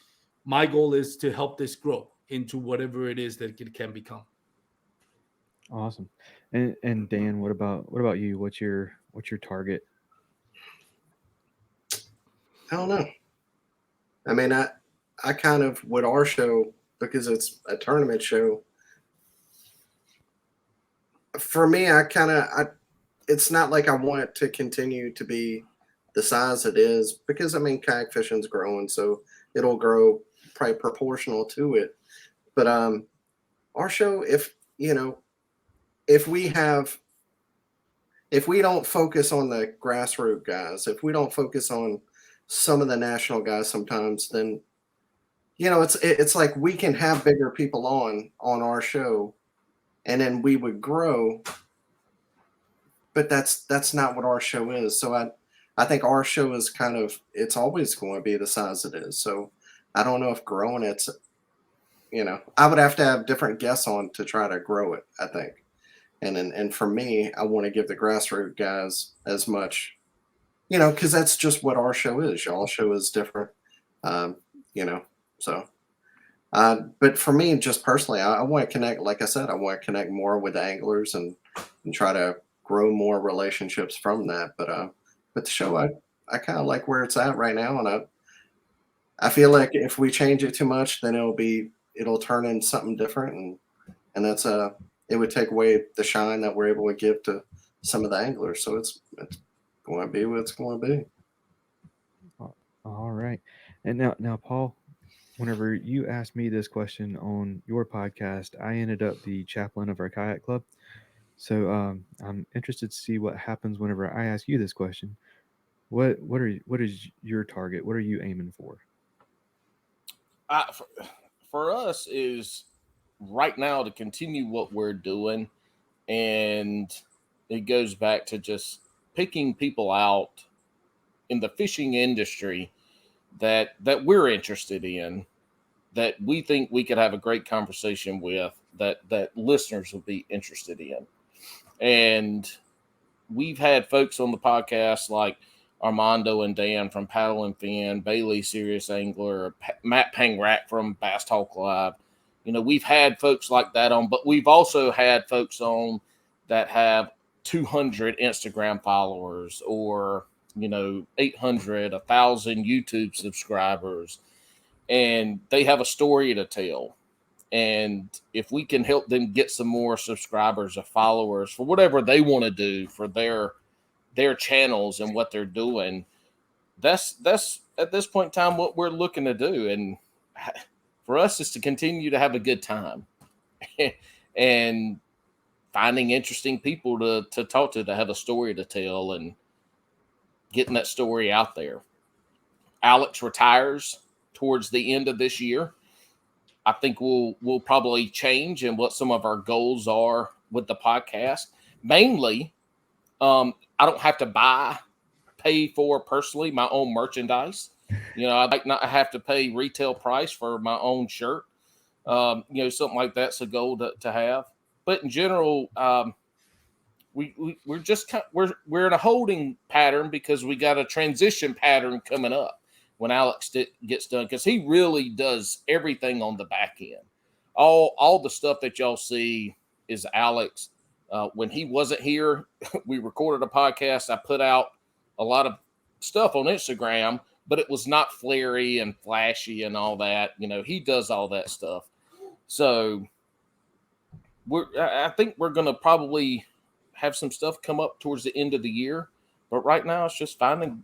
my goal is to help this grow into whatever it is that it can become. Awesome. And Dan, what about you? What's your target? I don't know. I mean, I kind of, with our show, because it's a tournament show, for me, it's not like I want it to continue to be the size it is, because kayak fishing's growing, so it'll grow probably proportional to it. But our show, if we don't focus on the grassroots guys, if we don't focus on some of the national guys sometimes, then it's like we can have bigger people on our show, and then we would grow. But that's not what our show is. So I think our show is it's always going to be the size it is. So I don't know if growing it's, I would have to have different guests on to try to grow it, I think. And for me, I want to give the grassroots guys as much, because that's just what our show is. Y'all show is different, so. But for me, just personally, I want to connect. Like I said, I want to connect more with the anglers and try to grow more relationships from that. But the show, I kind of like where it's at right now, and I feel like if we change it too much, then it'll turn into something different, and that's it would take away the shine that we're able to give to some of the anglers. So it's going to be what it's going to be. All right, and now Paul, whenever you asked me this question on your podcast, I ended up the chaplain of our kayak club. So I'm interested to see what happens whenever I ask you this question. What is your target? What are you aiming for? For us is right now to continue what we're doing, and it goes back to just picking people out in the fishing industry that we're interested in, that we think we could have a great conversation with, that listeners will be interested in. And we've had folks on the podcast like Armando and Dan from Paddle and Fin, Bailey Serious Angler, Matt Pangrack from Bass Talk Live. We've had folks like that on, but we've also had folks on that have 200 Instagram followers, or 800, 1,000 YouTube subscribers, and they have a story to tell. And if we can help them get some more subscribers or followers for whatever they want to do for their channels and what they're doing, that's at this point in time what we're looking to do. And for us is to continue to have a good time and finding interesting people to talk to have a story to tell and getting that story out there. Alex retires towards the end of this year. I think we'll probably change in what some of our goals are with the podcast. Mainly, I don't have to pay for personally my own merchandise. I'd like not have to pay retail price for my own shirt. Something like that's a goal to have. But in general, we're just we're in a holding pattern because we got a transition pattern coming up when Alex gets done, because he really does everything on the back end. All the stuff that y'all see is Alex. When he wasn't here, we recorded a podcast. I put out a lot of stuff on Instagram, but it was not flary and flashy and all that. He does all that stuff. So I think we're going to probably have some stuff come up towards the end of the year. But right now it's just finding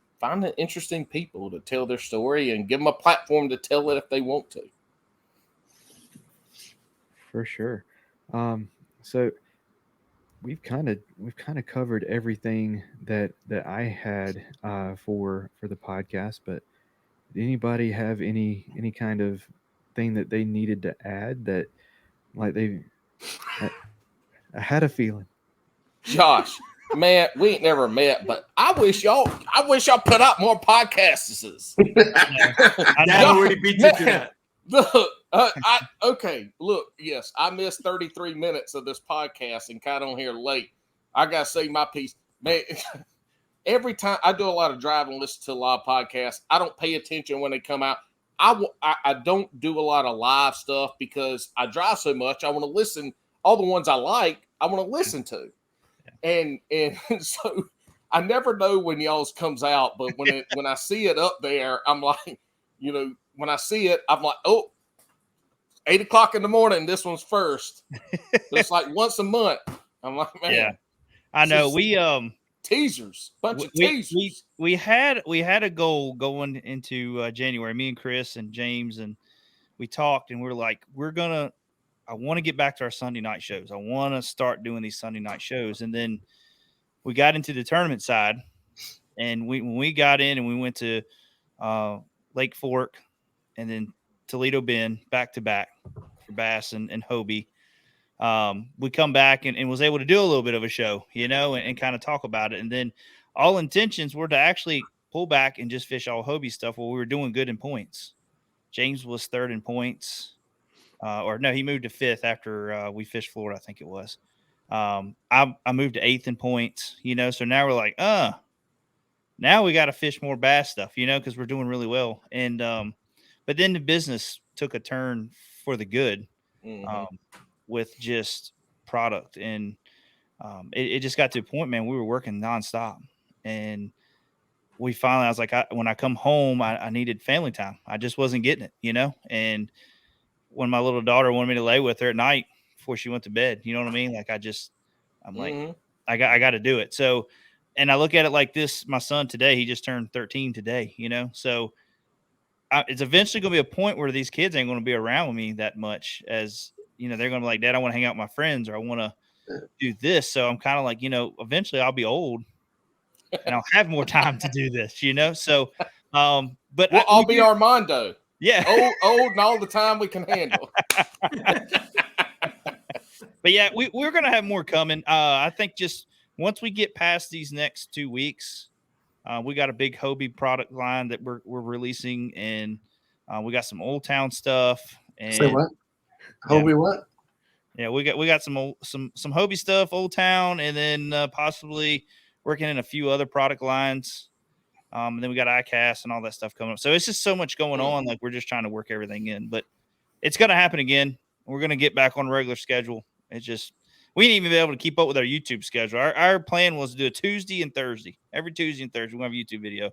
interesting people to tell their story and give them a platform to tell it if they want to. For sure. So we've kind of covered everything that I had for the podcast, but did anybody have any kind of thing that they needed to add that, like, I had a feeling? Josh, man, we ain't never met, but I wish y'all put out more podcasts. I That know. already beat you to that. Look, yes, I missed 33 minutes of this podcast and got on here late. I gotta say my piece, man. Every time I do a lot of driving, listen to a lot of podcasts, I don't pay attention when they come out. I don't do a lot of live stuff because I drive so much. I want to listen. All the ones I like, I want to listen to. And so I never know when y'all's comes out, but when I see it up there, I'm like, when I see it, I'm like, oh, 8 o'clock in the morning, this one's first. It's like once a month. I'm like, man. Yeah, I know. We teasers, bunch of teasers. We had a goal going into January. Me and Chris and James, and we talked, and we're like, we're gonna I want to get back to our Sunday night shows. I want to start doing these Sunday night shows. And then we got into the tournament side, and when we got in and we went to Lake Fork and then Toledo Bend back to back for Bass and Hobie. We come back and was able to do a little bit of a show, and kind of talk about it. And then all intentions were to actually pull back and just fish all Hobie stuff while we were doing good in points. James was third in points. Or no, he moved to fifth after we fished Florida, I think it was. I moved to eighth in points, so now we're like, now we got to fish more bass stuff, because we're doing really well. And, but then the business took a turn for the good, with just product. And, it just got to a point, man, we were working nonstop. And I was like, when I come home, I needed family time. I just wasn't getting it, and when my little daughter wanted me to lay with her at night before she went to bed, you know what I mean? Like, I'm like, I got to do it. So, and I look at it like this, my son today, he just turned 13 today, so it's eventually going to be a point where these kids ain't going to be around with me that much, as, they're going to be like, Dad, I want to hang out with my friends, or I want to do this. So I'm kind of like, eventually I'll be old and I'll have more time to do this, so, but I'll be Armando. Yeah. Old and all the time we can handle. But yeah, we're going to have more coming. I think just once we get past these next 2 weeks, we got a big Hobie product line that we're releasing, and we got some Old Town stuff. And say what? Hobie what? Yeah, we got some Hobie stuff, Old Town, and then possibly working in a few other product lines. And then we got iCast and all that stuff coming up. So it's just so much going on. Like, we're just trying to work everything in, but it's going to happen again. We're going to get back on a regular schedule. It's just, we didn't even be able to keep up with our YouTube schedule. Our plan was to do a Tuesday and Thursday. Every Tuesday and Thursday, we'll have a YouTube video.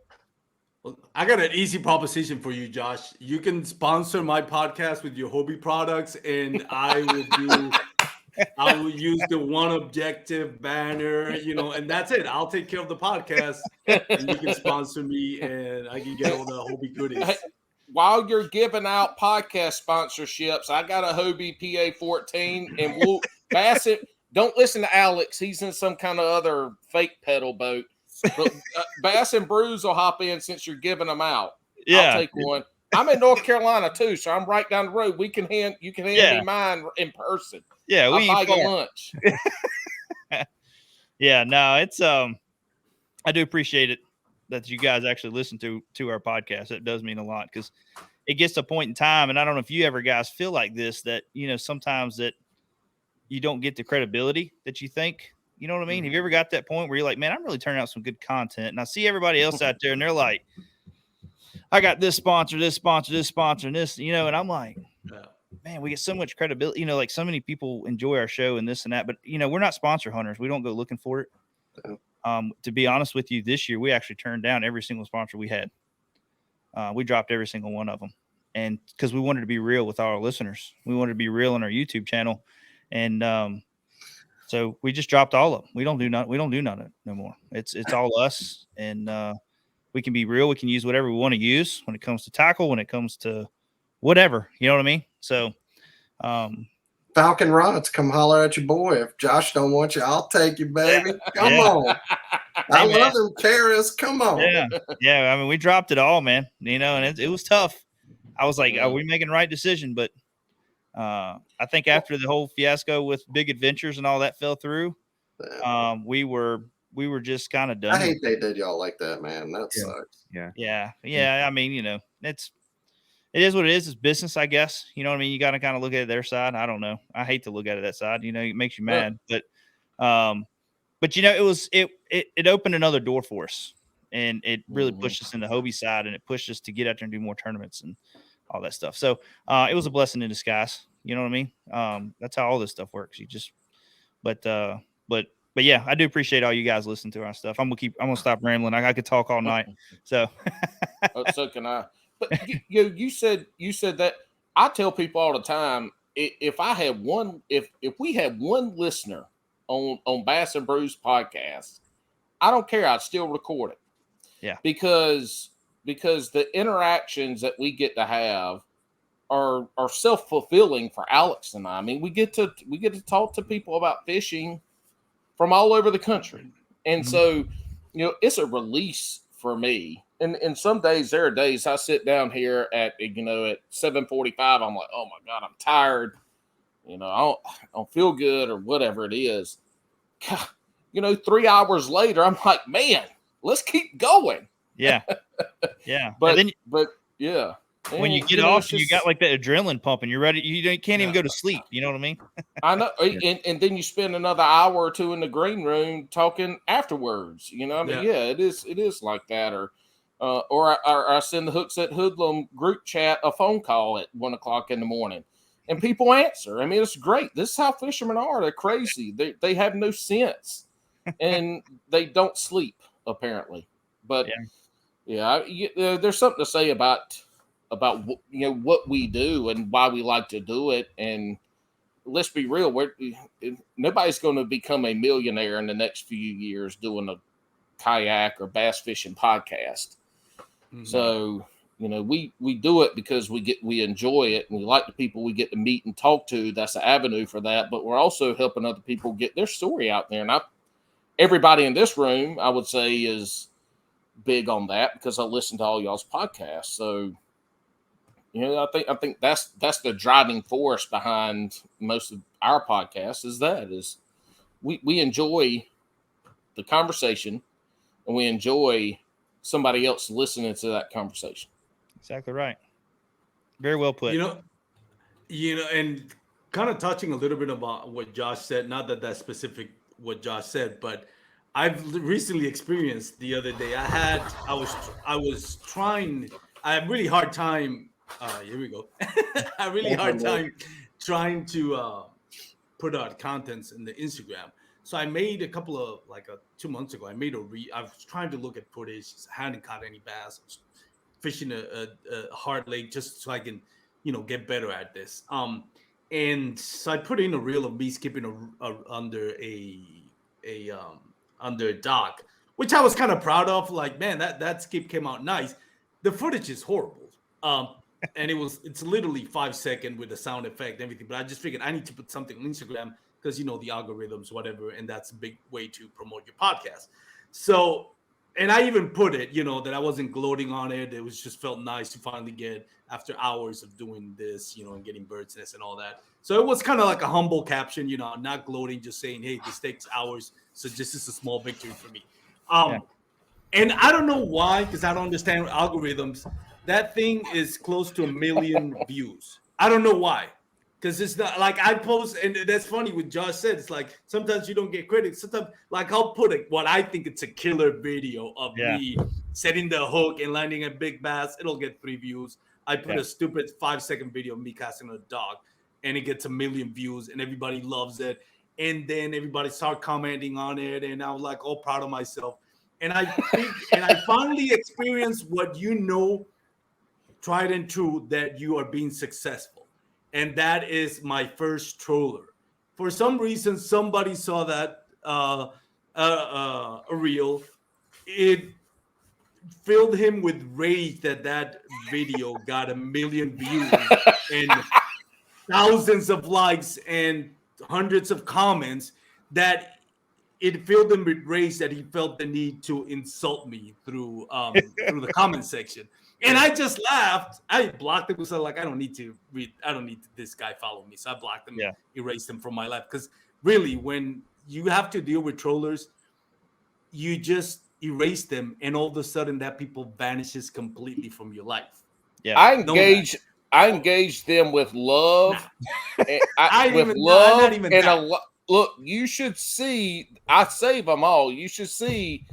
Well, I got an easy proposition for you, Josh. You can sponsor my podcast with your Hobie products, and I will use the One Objective banner, and that's it. I'll take care of the podcast, and you can sponsor me, and I can get all the Hobie goodies. While you're giving out podcast sponsorships, I got a Hobie PA-14, and we'll pass it. Don't listen to Alex. He's in some kind of other fake pedal boat. But Bass and Brews will hop in since you're giving them out. Yeah. I'll take one. I'm in North Carolina too, so I'm right down the road. You can hand me mine in person. Yeah, I'll buy you lunch. Yeah, no, it's I do appreciate it that you guys actually listen to our podcast. It does mean a lot, because it gets to a point in time, and I don't know if you ever guys feel like this, that sometimes that you don't get the credibility that you think. You know what I mean? Have you ever got that point where you're like, man, I'm really turning out some good content, and I see everybody else out there, and they're like, I got this sponsor, and this, and I'm like, man, we get so much credibility. Like, so many people enjoy our show and this and that, but we're not sponsor hunters. We don't go looking for it. To be honest with you, this year we actually turned down every single sponsor we had. We dropped every single one of them, and because we wanted to be real with our listeners, we wanted to be real on our YouTube channel, and so we just dropped all of them. We don't do none of it no more. It's all us, and we can be real. We can use whatever we want to use when it comes to tackle, when it comes to whatever. You know what I mean? So, Falcon Rods, come holler at your boy. If Josh don't want you, I'll take you, baby. Come on. I love them carrots. Come on. Yeah. I mean, we dropped it all, man. And it was tough. I was like, are we making the right decision? But I think after the whole fiasco with Big Adventures and all that fell through, we were just kind of done. I hate they did y'all like that, man. That sucks. Yeah. I mean, it is what it is. It's business, I guess. You know what I mean? You got to kind of look at their side. I don't know. I hate to look at it that side. It makes you mad. But it opened another door for us, and it really pushed us in the Hobie side, and it pushed us to get out there and do more tournaments and all that stuff. So it was a blessing in disguise. You know what I mean? That's how all this stuff works. But yeah, I do appreciate all you guys listening to our stuff. I'm gonna stop rambling. I could talk all night. So so can I. But you said that. I tell people all the time, if we had one listener on Bass and Brews Podcast, I don't care. I'd still record it. Yeah. Because the interactions that we get to have are self-fulfilling for Alex and I. I mean, we get to talk to people about fishing from all over the country. And so, it's a release for me. And some days, there are days I sit down here at 7:45. I'm like, oh my God, I'm tired. I don't feel good or whatever it is. God, 3 hours later, I'm like, man, let's keep going. Yeah. Yeah. But yeah. And, When you get off, you got like that adrenaline pumping. You're ready. You can't even go to sleep. You know what I mean? I know. And then you spend another hour or two in the green room talking afterwards. It is like that. Or I send the Hooks at Hoodlum group chat a phone call at 1 o'clock in the morning, and people answer. I mean, it's great. This is how fishermen are. They're crazy. They have no sense, and they don't sleep apparently. But there's something to say about what we do and why we like to do it. And let's be real, nobody's going to become a millionaire in the next few years doing a kayak or bass fishing podcast. Mm-hmm. So we do it because we enjoy it, and we like the people we get to meet and talk to. That's the avenue for that. But we're also helping other people get their story out there. And everybody in this room, I would say, is big on that because I listen to all y'all's podcasts. So I think that's the driving force behind most of our podcasts is we enjoy the conversation, and we enjoy somebody else listening to that conversation. Exactly right. Very well put. And kind of touching a little bit about what Josh said, not that's specific what Josh said, but I've recently experienced the other day. I had a really hard time. Here we go. A really hard time trying to put out contents in the Instagram. So I made a couple of 2 months ago. I was trying to look at footage. I hadn't caught any bass. I was fishing a hard lake just so I can, get better at this. And so I put in a reel of me skipping under a dock, which I was kind of proud of. Like, man, that skip came out nice. The footage is horrible. And it's literally 5 seconds with the sound effect and everything. But I just figured I need to put something on Instagram because, the algorithms, whatever. And that's a big way to promote your podcast. So, and I even put it, that I wasn't gloating on it. It was just felt nice to finally get, after hours of doing this, and getting bird's nest and all that. So it was kind of like a humble caption, not gloating, just saying, hey, this takes hours. So this is a small victory for me. And I don't know why, because I don't understand algorithms. That thing is close to 1 million views. I don't know why. Because it's not like I post, and that's funny what Josh said. It's like sometimes you don't get credit. Sometimes, I'll put what I think it's a killer video of me setting the hook and landing a big bass. It'll get 3 views. I put a stupid 5-second video of me casting a dog, and it gets 1 million views, and everybody loves it. And then everybody start commenting on it, and I was like, all proud of myself. And I think, and I finally experienced what tried and true, that you are being successful. And that is my first troller. For some reason, somebody saw that a reel. It filled him with rage that video got 1 million views and thousands of likes and hundreds of comments, that it filled him with rage that he felt the need to insult me through the comment section. And I just laughed. I blocked him because I was like, I don't need this guy follow me. So I blocked him, erased him from my life. Because really, when you have to deal with trollers, you just erase them, and all of a sudden that people vanishes completely from your life. Yeah, I engage them with love. Look, you should see. I save them all. You should see.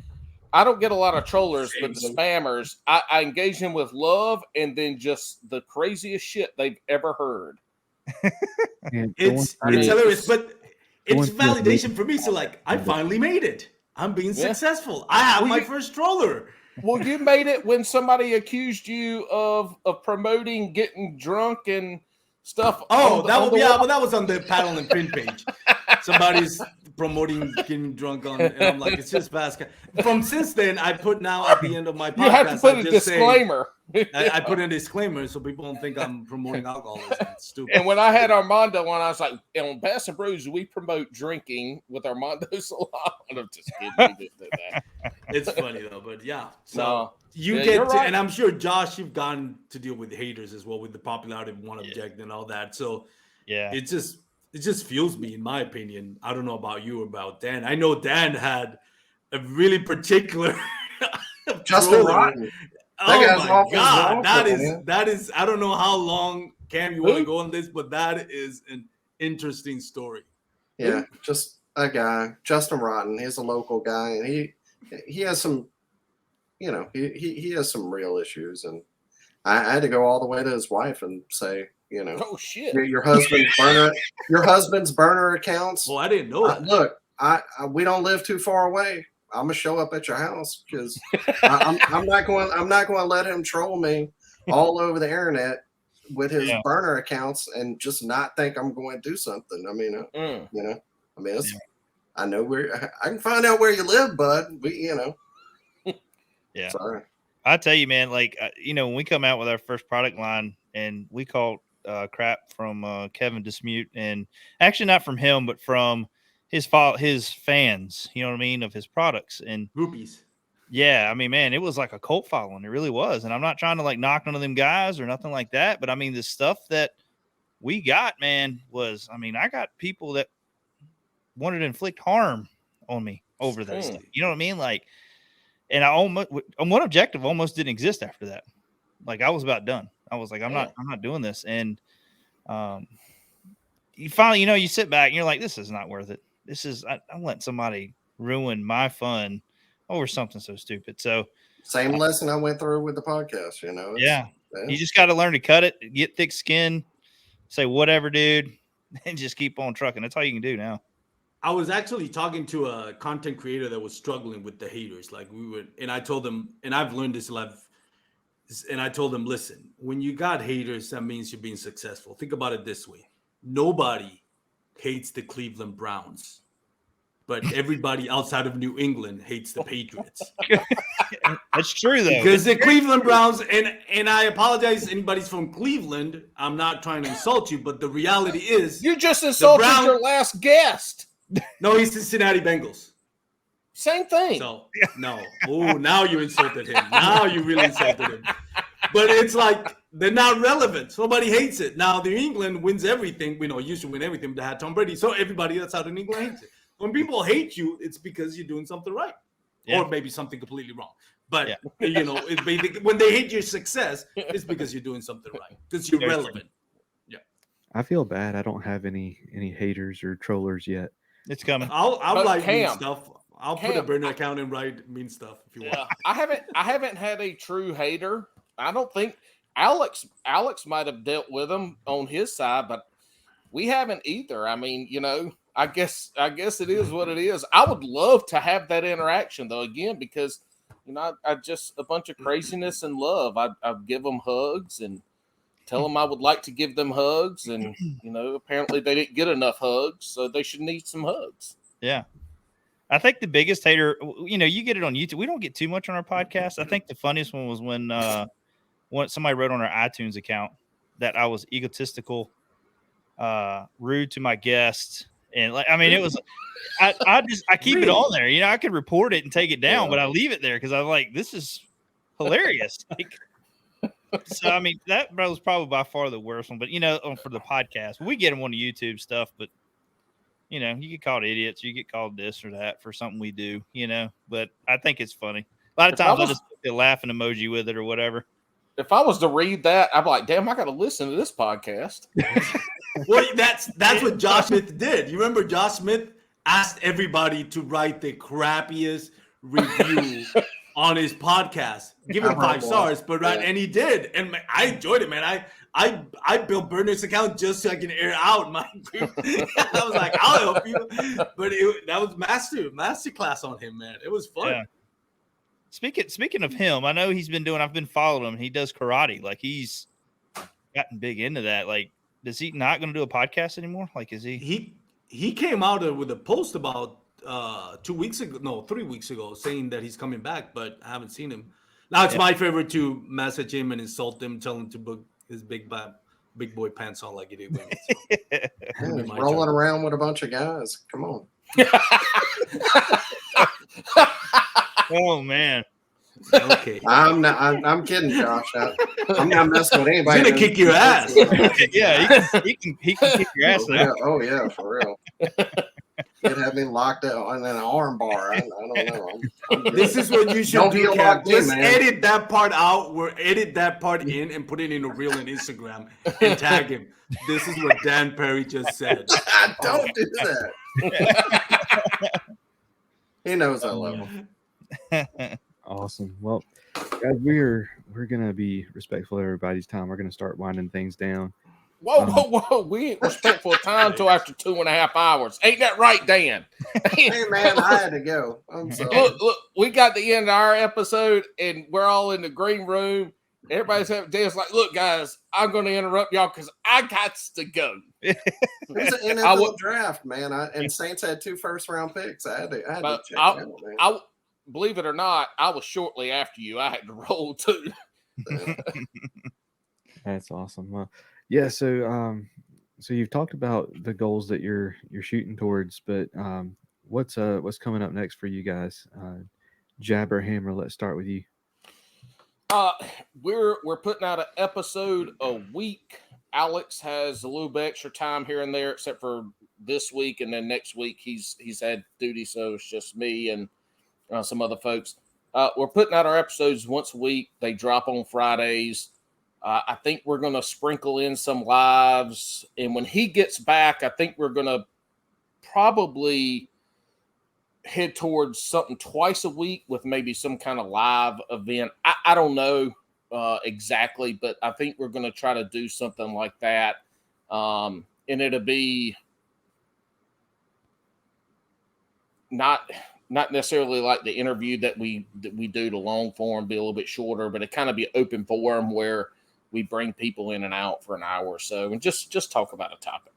I don't get a lot of trollers, but the spammers, I engage them with love, and then just the craziest shit they've ever heard. It's hilarious, but it's validation for me. So, I finally made it. I'm being successful. I have my first troller. Well, you made it when somebody accused you of promoting getting drunk and stuff. Oh, that was on the Paddle and Fin page. Somebody's promoting getting drunk on, and I'm like, it's just Bass Kayak. From since then, I put now at the end of my podcast, You have to put I a just disclaimer. I put a disclaimer so people don't think I'm promoting alcoholism. It's stupid. And when I had Armando on, I was like, on Bass and Brews, we promote drinking with Armando Sola. I'm just kidding. We didn't do that. It's funny though, but yeah. So No. you Yeah, get you're to, right. and I'm sure Josh, you've gotten to deal with haters as well with the popularity of one object and all that. So Yeah. it just fuels me, in my opinion. I don't know about you or about Dan. I know Dan had a really particular Justin troller. Rotten. Oh guy's my off his god, rocker, man. that is. I don't know how long Cam you want to Who? go on this, but that is an interesting story. Yeah, just a guy, Justin Rotten. He's a local guy, and he has some, he has some real issues, and I had to go all the way to his wife and say, Oh, shit. your husband's burner accounts. Well, I didn't know that. Look, we don't live too far away. I'm gonna show up at your house because I'm not going to let him troll me all over the internet with his burner accounts and just not think I'm going to do something. I mean, I know where I can find out where you live, bud. Yeah. Sorry. I tell you, man, like, when we come out with our first product line and we call crap from Kevin Dismute, and actually not from him, but from his fans, you know what I mean, of his products and Groupies. Yeah, I mean, man, it was like a cult following. It really was. And I'm not trying to like knock none of them guys or nothing like that, but I mean, the stuff that we got, man, was, I mean, I got people that wanted to inflict harm on me over that stuff. You know what I mean? Like, and I almost, on one objective, almost didn't exist after that. Like, I was about done. I was like, I'm not doing this. And you finally, you sit back and you're like, this is not worth it. I'm letting somebody ruin my fun over something so stupid. So same lesson I went through with the podcast, you just got to learn to cut it, get thick skin, say whatever, dude, and just keep on trucking. That's all you can do now. I was actually talking to a content creator that was struggling with the haters. Like and I told them, and I've learned this life, and I told them, listen, when you got haters, that means you're being successful. Think about it this way. Nobody hates the Cleveland Browns, but everybody outside of New England hates the Patriots. That's true, though. Because the Cleveland Browns, and I apologize to anybody's from Cleveland. I'm not trying to insult you, but the reality is you just insulted your last guest. No, he's Cincinnati Bengals. Same thing. So no. Oh, now you insulted him. Now you really insulted him. But it's like they're not relevant. Nobody hates it. Now New England wins everything. We know used to win everything, but they had Tom Brady. So everybody that's out of New England hates it. When people hate you, it's because you're doing something right, or maybe something completely wrong. But it's basically, when they hate your success, it's because you're doing something right, because you're relevant. Yeah, I feel bad. I don't have any haters or trollers yet. It's coming. I'll write mean stuff. I'll put a burner account and write mean stuff if you want. I haven't had a true hater. I don't think Alex might have dealt with them on his side, but we haven't either. I mean, I guess it is what it is. I would love to have that interaction though, again, because I just a bunch of craziness and love. I'd give them hugs and tell them I would like to give them hugs, and apparently they didn't get enough hugs, so they should need some hugs. Yeah, I think the biggest hater, you get it on YouTube. We don't get too much on our podcast. I think the funniest one was when somebody wrote on our iTunes account that I was egotistical, rude to my guests. And it was, I keep it on there. I could report it and take it down, but I leave it there because I'm like, this is hilarious. So that was probably by far the worst one. But for the podcast, we get them on the YouTube stuff. But you get called idiots, you get called this or that for something we do. But I think it's funny. A lot of times I just put a laughing emoji with it or whatever. If I was to read that, I'm like, damn, I got to listen to this podcast. Well, that's what Josh Smith did. You remember Josh Smith asked everybody to write the crappiest review on his podcast. Give him 5 stars, but and he did. And I enjoyed it, man. I built Burner's account just so I can air out my I was like, I'll help you. But that was masterclass on him, man. It was fun. Yeah. Speaking of him, I know I've been following him. He does karate. Like, he's gotten big into that. Like, is he not going to do a podcast anymore? Like, is he? he came out with a post about 2 weeks ago, no, 3 weeks ago, saying that he's coming back, but I haven't seen him. Now it's my favorite to message him and insult him, tell him to put his big boy pants on like he did with me. So Yeah, it'll be he's my rolling turn. around with a bunch of guys. Come on. Oh man. Okay. I'm kidding, Josh. I'm not messing with He's anybody. gonna kick your ass. Yeah, he can kick your ass there. Oh yeah, for real. He'd have me locked out in an arm bar. I don't know. I'm good. This is what you should Don't be do, a Cam. locked in, Just man. edit that part out. Edit that part in and put it in a reel on Instagram and tag him. This is what Dan Perry just said. Don't do that. He knows I love him. Awesome. Well, guys, we're gonna be respectful of everybody's time. We're gonna start winding things down. Whoa. We ain't respectful of time till after 2.5 hours. Ain't that right, Dan? Hey man, I had to go. I'm sorry. Look, we got the end of our episode and we're all in the green room. Everybody's having Dan's like, look, guys, I'm going to interrupt y'all because I got to go. It was an NFL draft, man. And Saints had 2 first-round picks. I had to check it out, man. Believe it or not, I was shortly after you. I had to roll too. That's awesome. Yeah. So you've talked about the goals that you're shooting towards, but what's coming up next for you guys? Jabber Hammer. Let's start with you. We're putting out an episode a week. Alex has a little bit extra time here and there, except for this week, and then next week he's had duty, so it's just me and some other folks. We're putting out our episodes once a week. They drop on Fridays. I think we're going to sprinkle in some lives, and when he gets back, I think we're going to probably head towards something twice a week with maybe some kind of live event. I don't know exactly, but I think we're going to try to do something like that. And it'll be not necessarily like the interview that we do, the long form, be a little bit shorter, but it kind of be open forum where we bring people in and out for an hour or so and just talk about a topic.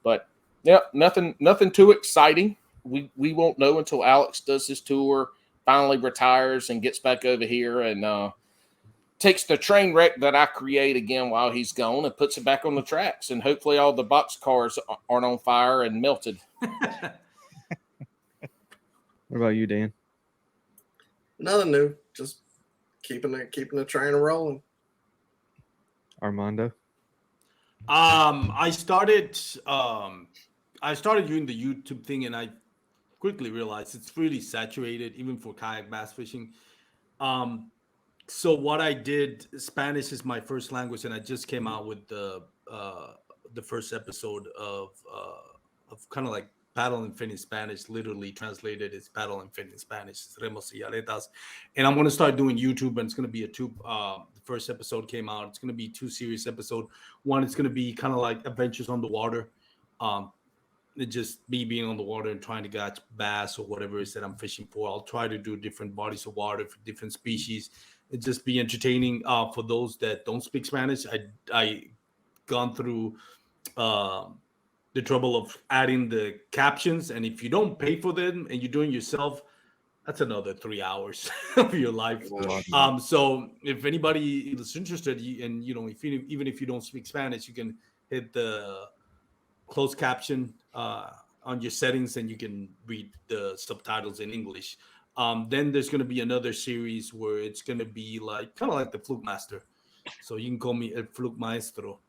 But yeah, nothing too exciting. We won't know until Alex does his tour, finally retires and gets back over here and takes the train wreck that I create again while he's gone and puts it back on the tracks. And hopefully all the box cars aren't on fire and melted. What about you, Dan? Nothing new. Just keeping the train rolling. Armando? I started doing the YouTube thing, and I quickly realized it's really saturated, even for kayak bass fishing. So what I did, Spanish is my first language, and I just came out with the first episode of kind of like paddle and fin in Spanish. Literally translated, it's paddle and fin in Spanish. It's remos y aletas. And I'm going to start doing YouTube, and it's going to be the first episode came out. It's going to be 2 series episode. One, it's going to be kind of like adventures on the water. It's just me being on the water and trying to catch bass or whatever it is that I'm fishing for. I'll try to do different bodies of water for different species. It just be entertaining for those that don't speak Spanish. I gone through the trouble of adding the captions, and if you don't pay for them and you're doing yourself, that's another 3 hours of your life. So if anybody is interested, and even if you don't speak Spanish, you can hit the closed caption on your settings, and you can read the subtitles in English. Then there's going to be another series where it's going to be like kind of like the Fluke Master, so you can call me El Fluke Maestro.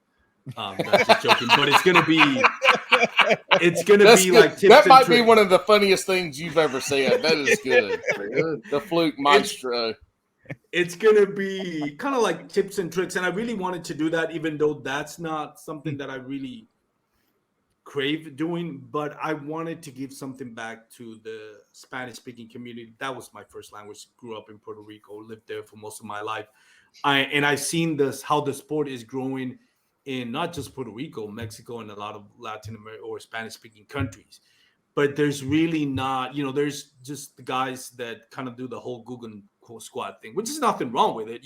That's just joking, but it's gonna be Good. like tips that might and be tricks. one of the funniest things you've ever said. That is good. The Fluke Maestro. It's gonna be kind of like tips and tricks, and I really wanted to do that, even though that's not something that I really crave doing. But I wanted to give something back to the Spanish-speaking community. That was my first language. Grew up in Puerto Rico, lived there for most of my life, I've seen how the sport is growing in not just Puerto Rico, Mexico, and a lot of Latin America or Spanish-speaking countries. But there's really not, there's just the guys that kind of do the whole Google squad thing, which is nothing wrong with it.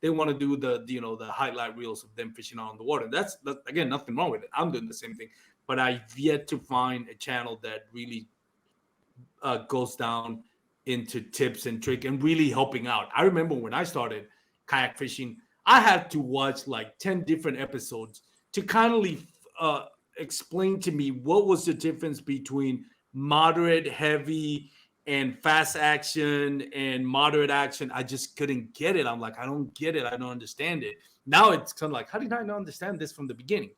They want to do the highlight reels of them fishing on the water. That's again, nothing wrong with it. I'm doing the same thing. but I've yet to find a channel that really goes down into tips and trick and really helping out. I remember when I started kayak fishing, I had to watch like 10 different episodes to kindly explain to me what was the difference between moderate, heavy, and fast action and moderate action. I just couldn't get it. I'm like, I don't get it. I don't understand it. Now it's kind of like, how did I not understand this from the beginning?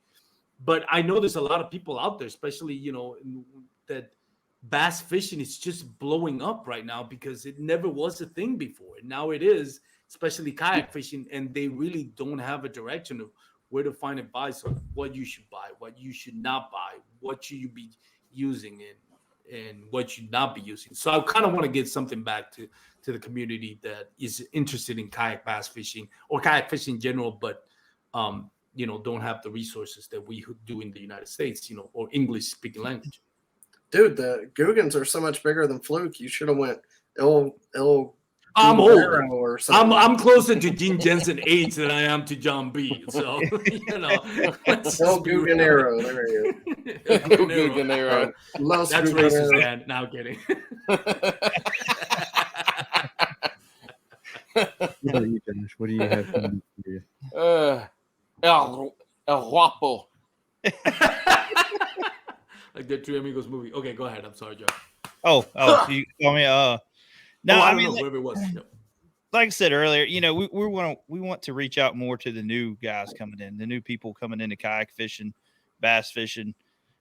But I know there's a lot of people out there, especially, that bass fishing is just blowing up right now because it never was a thing before. And now it is, especially kayak fishing, and they really don't have a direction of where to find advice on what you should buy, what you should not buy, what should you be using and what you not be using. So I kind of want to get something back to the community that is interested in kayak bass fishing or kayak fishing in general, but don't have the resources that we do in the United States, or English speaking language. Dude, the Googans are so much bigger than Fluke. You should have went Il I'm Guerrero old. or something. I'm closer to Gene Jensen age than I am to John B. So let's El just be real. Guganero. There you go. Guganero. Los That's Guganero. racist, man. Now kidding. What about you, Josh? What do you have coming for you? El Guapo. Like the Three Amigos movie. Okay, go ahead. I'm sorry, Joe. Oh, you call me. No, I I mean, don't know, whoever it was. No. like I said earlier, we want to reach out more to the new guys coming in, the new people coming into kayak fishing, bass fishing,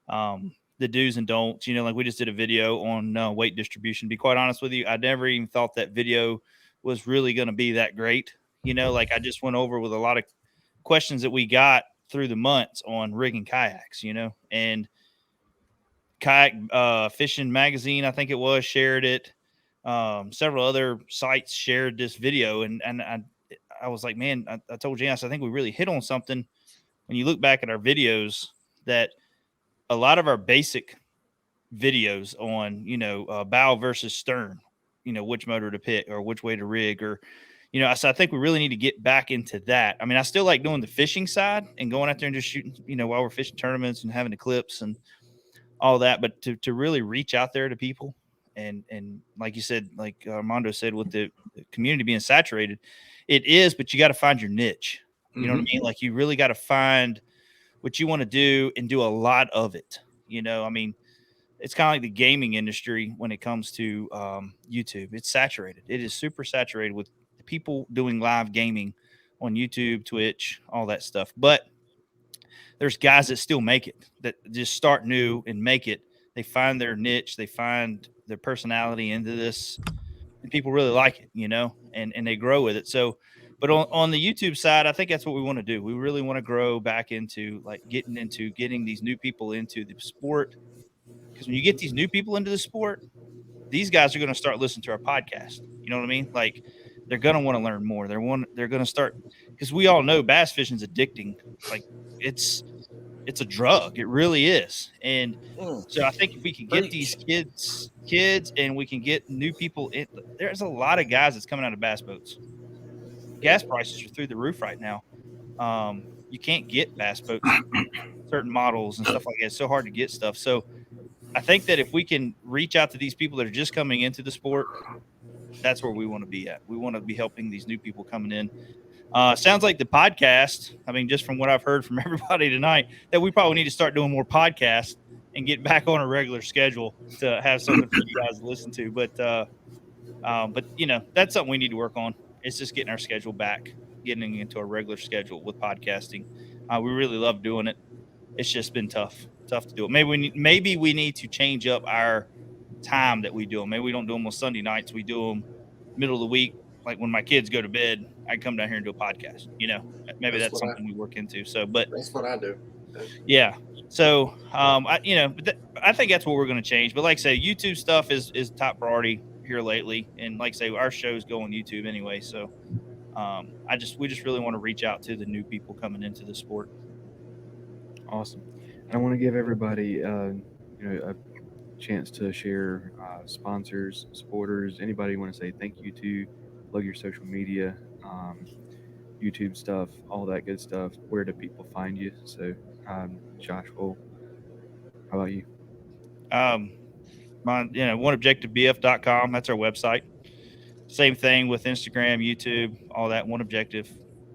the do's and don'ts. Like we just did a video on weight distribution. To be quite honest with you, I never even thought that video was really going to be that great. Like I just went over with a lot of questions that we got through the months on rigging kayaks, and Kayak Fishing Magazine, I think it was, shared it. Several other sites shared this video, and I was like, man, I told Janice, I think we really hit on something when you look back at our videos, that a lot of our basic videos on, bow versus stern, which motor to pick or which way to rig, or, so I think we really need to get back into that. I mean, I still like doing the fishing side and going out there and just shooting, while we're fishing tournaments and having the clips and all that, but to really reach out there to people and like you said, like Armando said, with the community being saturated, it is, but you got to find your niche. You know what I mean? Like you really got to find what you want to do and do a lot of it. I mean, it's kind of like the gaming industry when it comes to YouTube. It's saturated. It is super saturated with people doing live gaming on YouTube, Twitch, all that stuff. But there's guys that still make it, that just start new and make it. They find their niche, they find their personality into this, and people really like it, and they grow with it. So, but on the YouTube side, I think that's what we want to do. We really want to grow back into like getting these new people into the sport. Because when you get these new people into the sport, these guys are going to start listening to our podcast. You know what I mean? Like they're going to want to learn more. They're going to start, because we all know bass fishing is addicting. Like it's a drug. It really is. And so I think if we can get these kids and we can get new people in, there's a lot of guys that's coming out of bass boats. Gas prices are through the roof right now. You can't get bass boats, certain models and stuff like that. It's so hard to get stuff. So I think that if we can reach out to these people that are just coming into the sport, that's where we want to be at. We want to be helping these new people coming in. Sounds like the podcast, I mean, just from what I've heard from everybody tonight, that we probably need to start doing more podcasts and get back on a regular schedule to have something for you guys to listen to. But that's something we need to work on. It's just getting our schedule back, getting into a regular schedule with podcasting. We really love doing it. It's just been tough to do it. Maybe we need to change up our time that we do them. Maybe we don't do them on Sunday nights. We do them middle of the week. Like when my kids go to bed, I come down here and do a podcast. Maybe that's something we work into. So, but That's what I do. yeah. So, I think that's what we're going to change. But like I say, YouTube stuff is top priority here lately. And like I say, our shows go on YouTube anyway. So, we just really want to reach out to the new people coming into the sport. Awesome. And I want to give everybody, a chance to share sponsors, supporters, anybody you want to say thank you to, plug your social media, YouTube stuff, all that good stuff. Where do people find you? So, Josh will How about you? OneObjectiveBF.com. That's our website. Same thing with Instagram, YouTube, all that. One Objective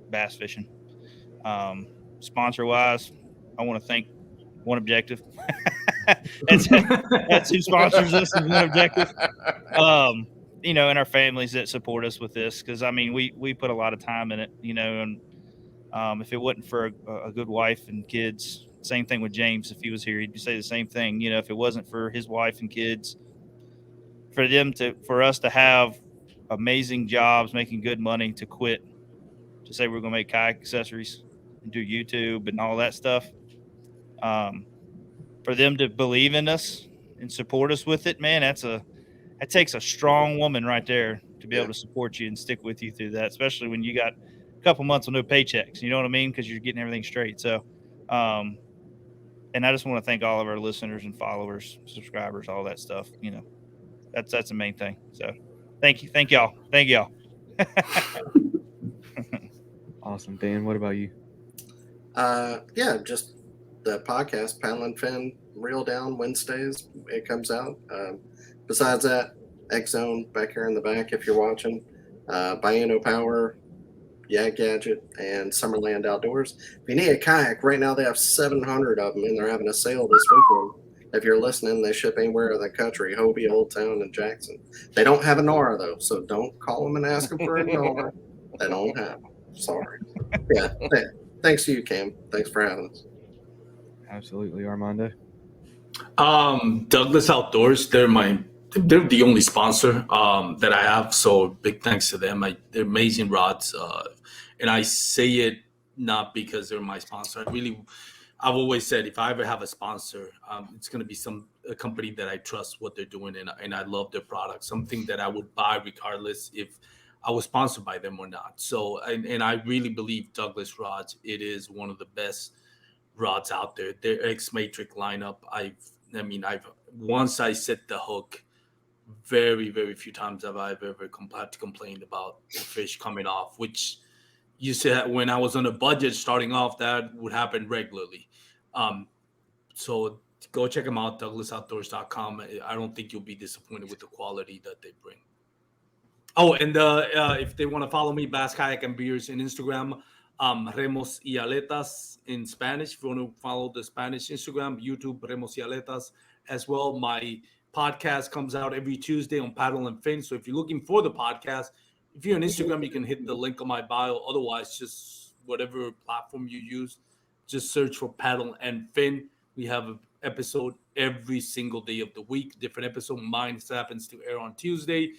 Bass Fishing. Sponsor wise, I want to thank One Objective. that's who sponsors us, is One Objective. And our families that support us with this, because I mean, we put a lot of time in it, and if it wasn't for a good wife and kids, same thing with James. If he was here, he'd say the same thing. If it wasn't for his wife and kids, for us to have amazing jobs, making good money, to quit, to say we're going to make kayak accessories and do YouTube and all that stuff, for them to believe in us and support us with it, man, that takes a strong woman right there to be able to support you and stick with you through that, especially when you got a couple months with no paychecks. You know what I mean? Because you're getting everything straight. So, and I just want to thank all of our listeners and followers, subscribers, all that stuff. That's the main thing. So, thank y'all. Awesome. Dan, what about you? Yeah, just the podcast, Paddle and Fin, Reel Down Wednesdays. It comes out. Besides that, X Zone back here in the back if you're watching. Biano Power, Yak Gadget, and Summerland Outdoors. If you need a kayak, right now they have 700 of them, and they're having a sale this weekend. If you're listening, they ship anywhere in the country, Hobie, Old Town, and Jackson. They don't have a Nora, though, so don't call them and ask them for a Nora. They don't have them. Sorry. Yeah, thanks to you, Cam. Thanks for having us. Absolutely, Armando. Douglas Outdoors, they're the only sponsor that I have, so big thanks to them. They're amazing rods, and I say it not because they're my sponsor. I've always said if I ever have a sponsor, it's going to be a company that I trust what they're doing, and I love their product, something that I would buy regardless if I was sponsored by them or not. So, and I really believe Douglas rods, it is one of the best rods out there. Their X-Matrix lineup, once I set the hook, very, very few times have I ever complained about the fish coming off, which you said when I was on a budget starting off, that would happen regularly. So go check them out, douglasoutdoors.com. I don't think you'll be disappointed with the quality that they bring. Oh, and if they want to follow me, Bass, Kayak, and Beers in Instagram, Remos y Aletas in Spanish. If you want to follow the Spanish Instagram, YouTube, Remos y Aletas as well. My podcast comes out every Tuesday on Paddle and Fin. So if you're looking for the podcast, if you're on Instagram, you can hit the link on my bio. Otherwise, just whatever platform you use, just search for Paddle and Fin. We have an episode every single day of the week, different episode. Mine happens to air on Tuesday.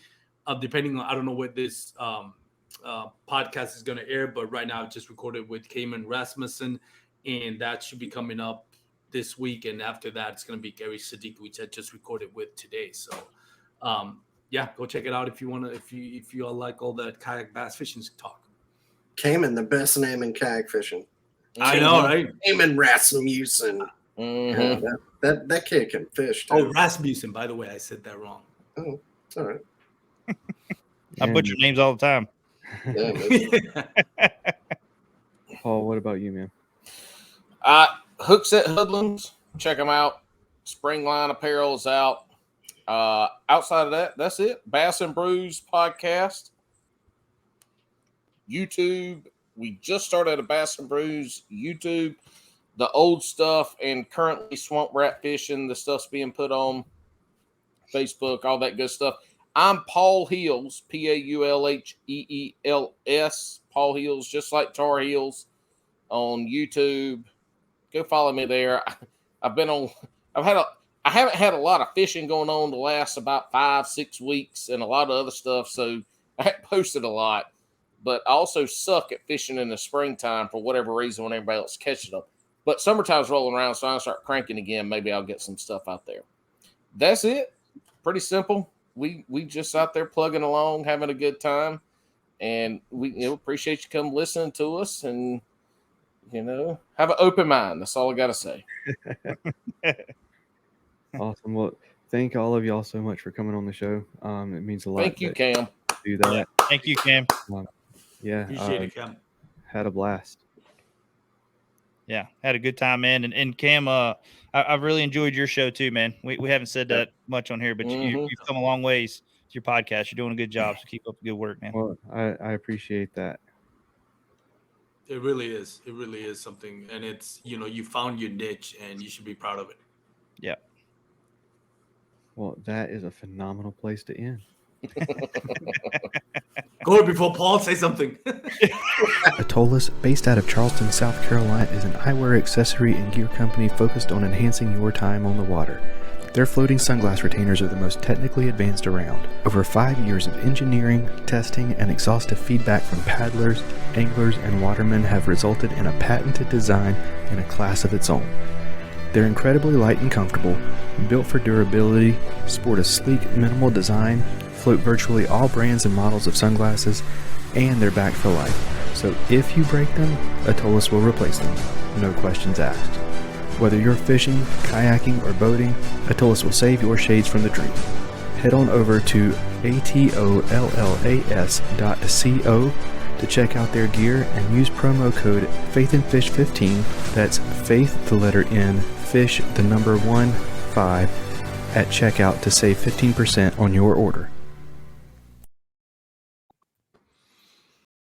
Depending on, I don't know what this podcast is going to air, but right now I just recorded with Cayman Rasmussen, and that should be coming up this week. And after that, it's going to be Gary Sadiq, which I just recorded with today. So, yeah, go check it out if you want to. If you all like all that kayak bass fishing talk. Cayman, the best name in kayak fishing. I know, right? Cayman Rasmussen. Mm-hmm. Yeah, that kid can fish. Too. Oh, Rasmussen. By the way, I said that wrong. Oh, it's all right. I butcher names all the time. Yeah, Paul, what about you, man? Hooks at Hoodlums. Check them out. Spring line apparel is out. Outside of that, that's it. Bass and Brews Podcast. YouTube. We just started a Bass and Brews YouTube. The old stuff and currently swamp rat fishing. The stuff's being put on Facebook, all that good stuff. I'm Paul Heels, Paulheels, Paul Heels, just like Tar Heels on YouTube. Go follow me there. I haven't had a lot of fishing going on the last about 5-6 weeks and a lot of other stuff, so I haven't posted a lot. But I also suck at fishing in the springtime for whatever reason when everybody else catches them. But summertime's rolling around, so I start cranking again. Maybe I'll get some stuff out there. That's it. Pretty simple. We just out there plugging along, having a good time, and we appreciate you come listening to us, and have an open mind. That's all I got to say. Awesome. Well, thank all of y'all so much for coming on the show. It means a lot. Thank you, Cam. Do that. Yeah, thank you, Cam. Yeah. Appreciate it, Cam. Had a blast. Yeah, had a good time, man. And Cam, I've really enjoyed your show too, man. We haven't said that much on here, but you've come a long ways with your podcast. You're doing a good job, so keep up the good work, man. Well, I appreciate that. It really is. It really is something, and it's you found your niche, and you should be proud of it. Yeah. Well, that is a phenomenal place to end. Go before Paul say something. Atolus, based out of Charleston, South Carolina, is an eyewear accessory and gear company focused on enhancing your time on the water. Their floating sunglass retainers are the most technically advanced around. Over 5 years of engineering, testing, and exhaustive feedback from paddlers, anglers, and watermen have resulted in a patented design in a class of its own. They're incredibly light and comfortable, built for durability, sport a sleek, minimal design, float virtually all brands and models of sunglasses, and they're back for life. So if you break them, Atolus will replace them. No questions asked. Whether you're fishing, kayaking, or boating, Atolus will save your shades from the dream. Head on over to atollas.co to check out their gear and use promo code FaithNFish15. That's Faith, the letter N, Fish, the number 1, 5 at checkout to save 15% on your order.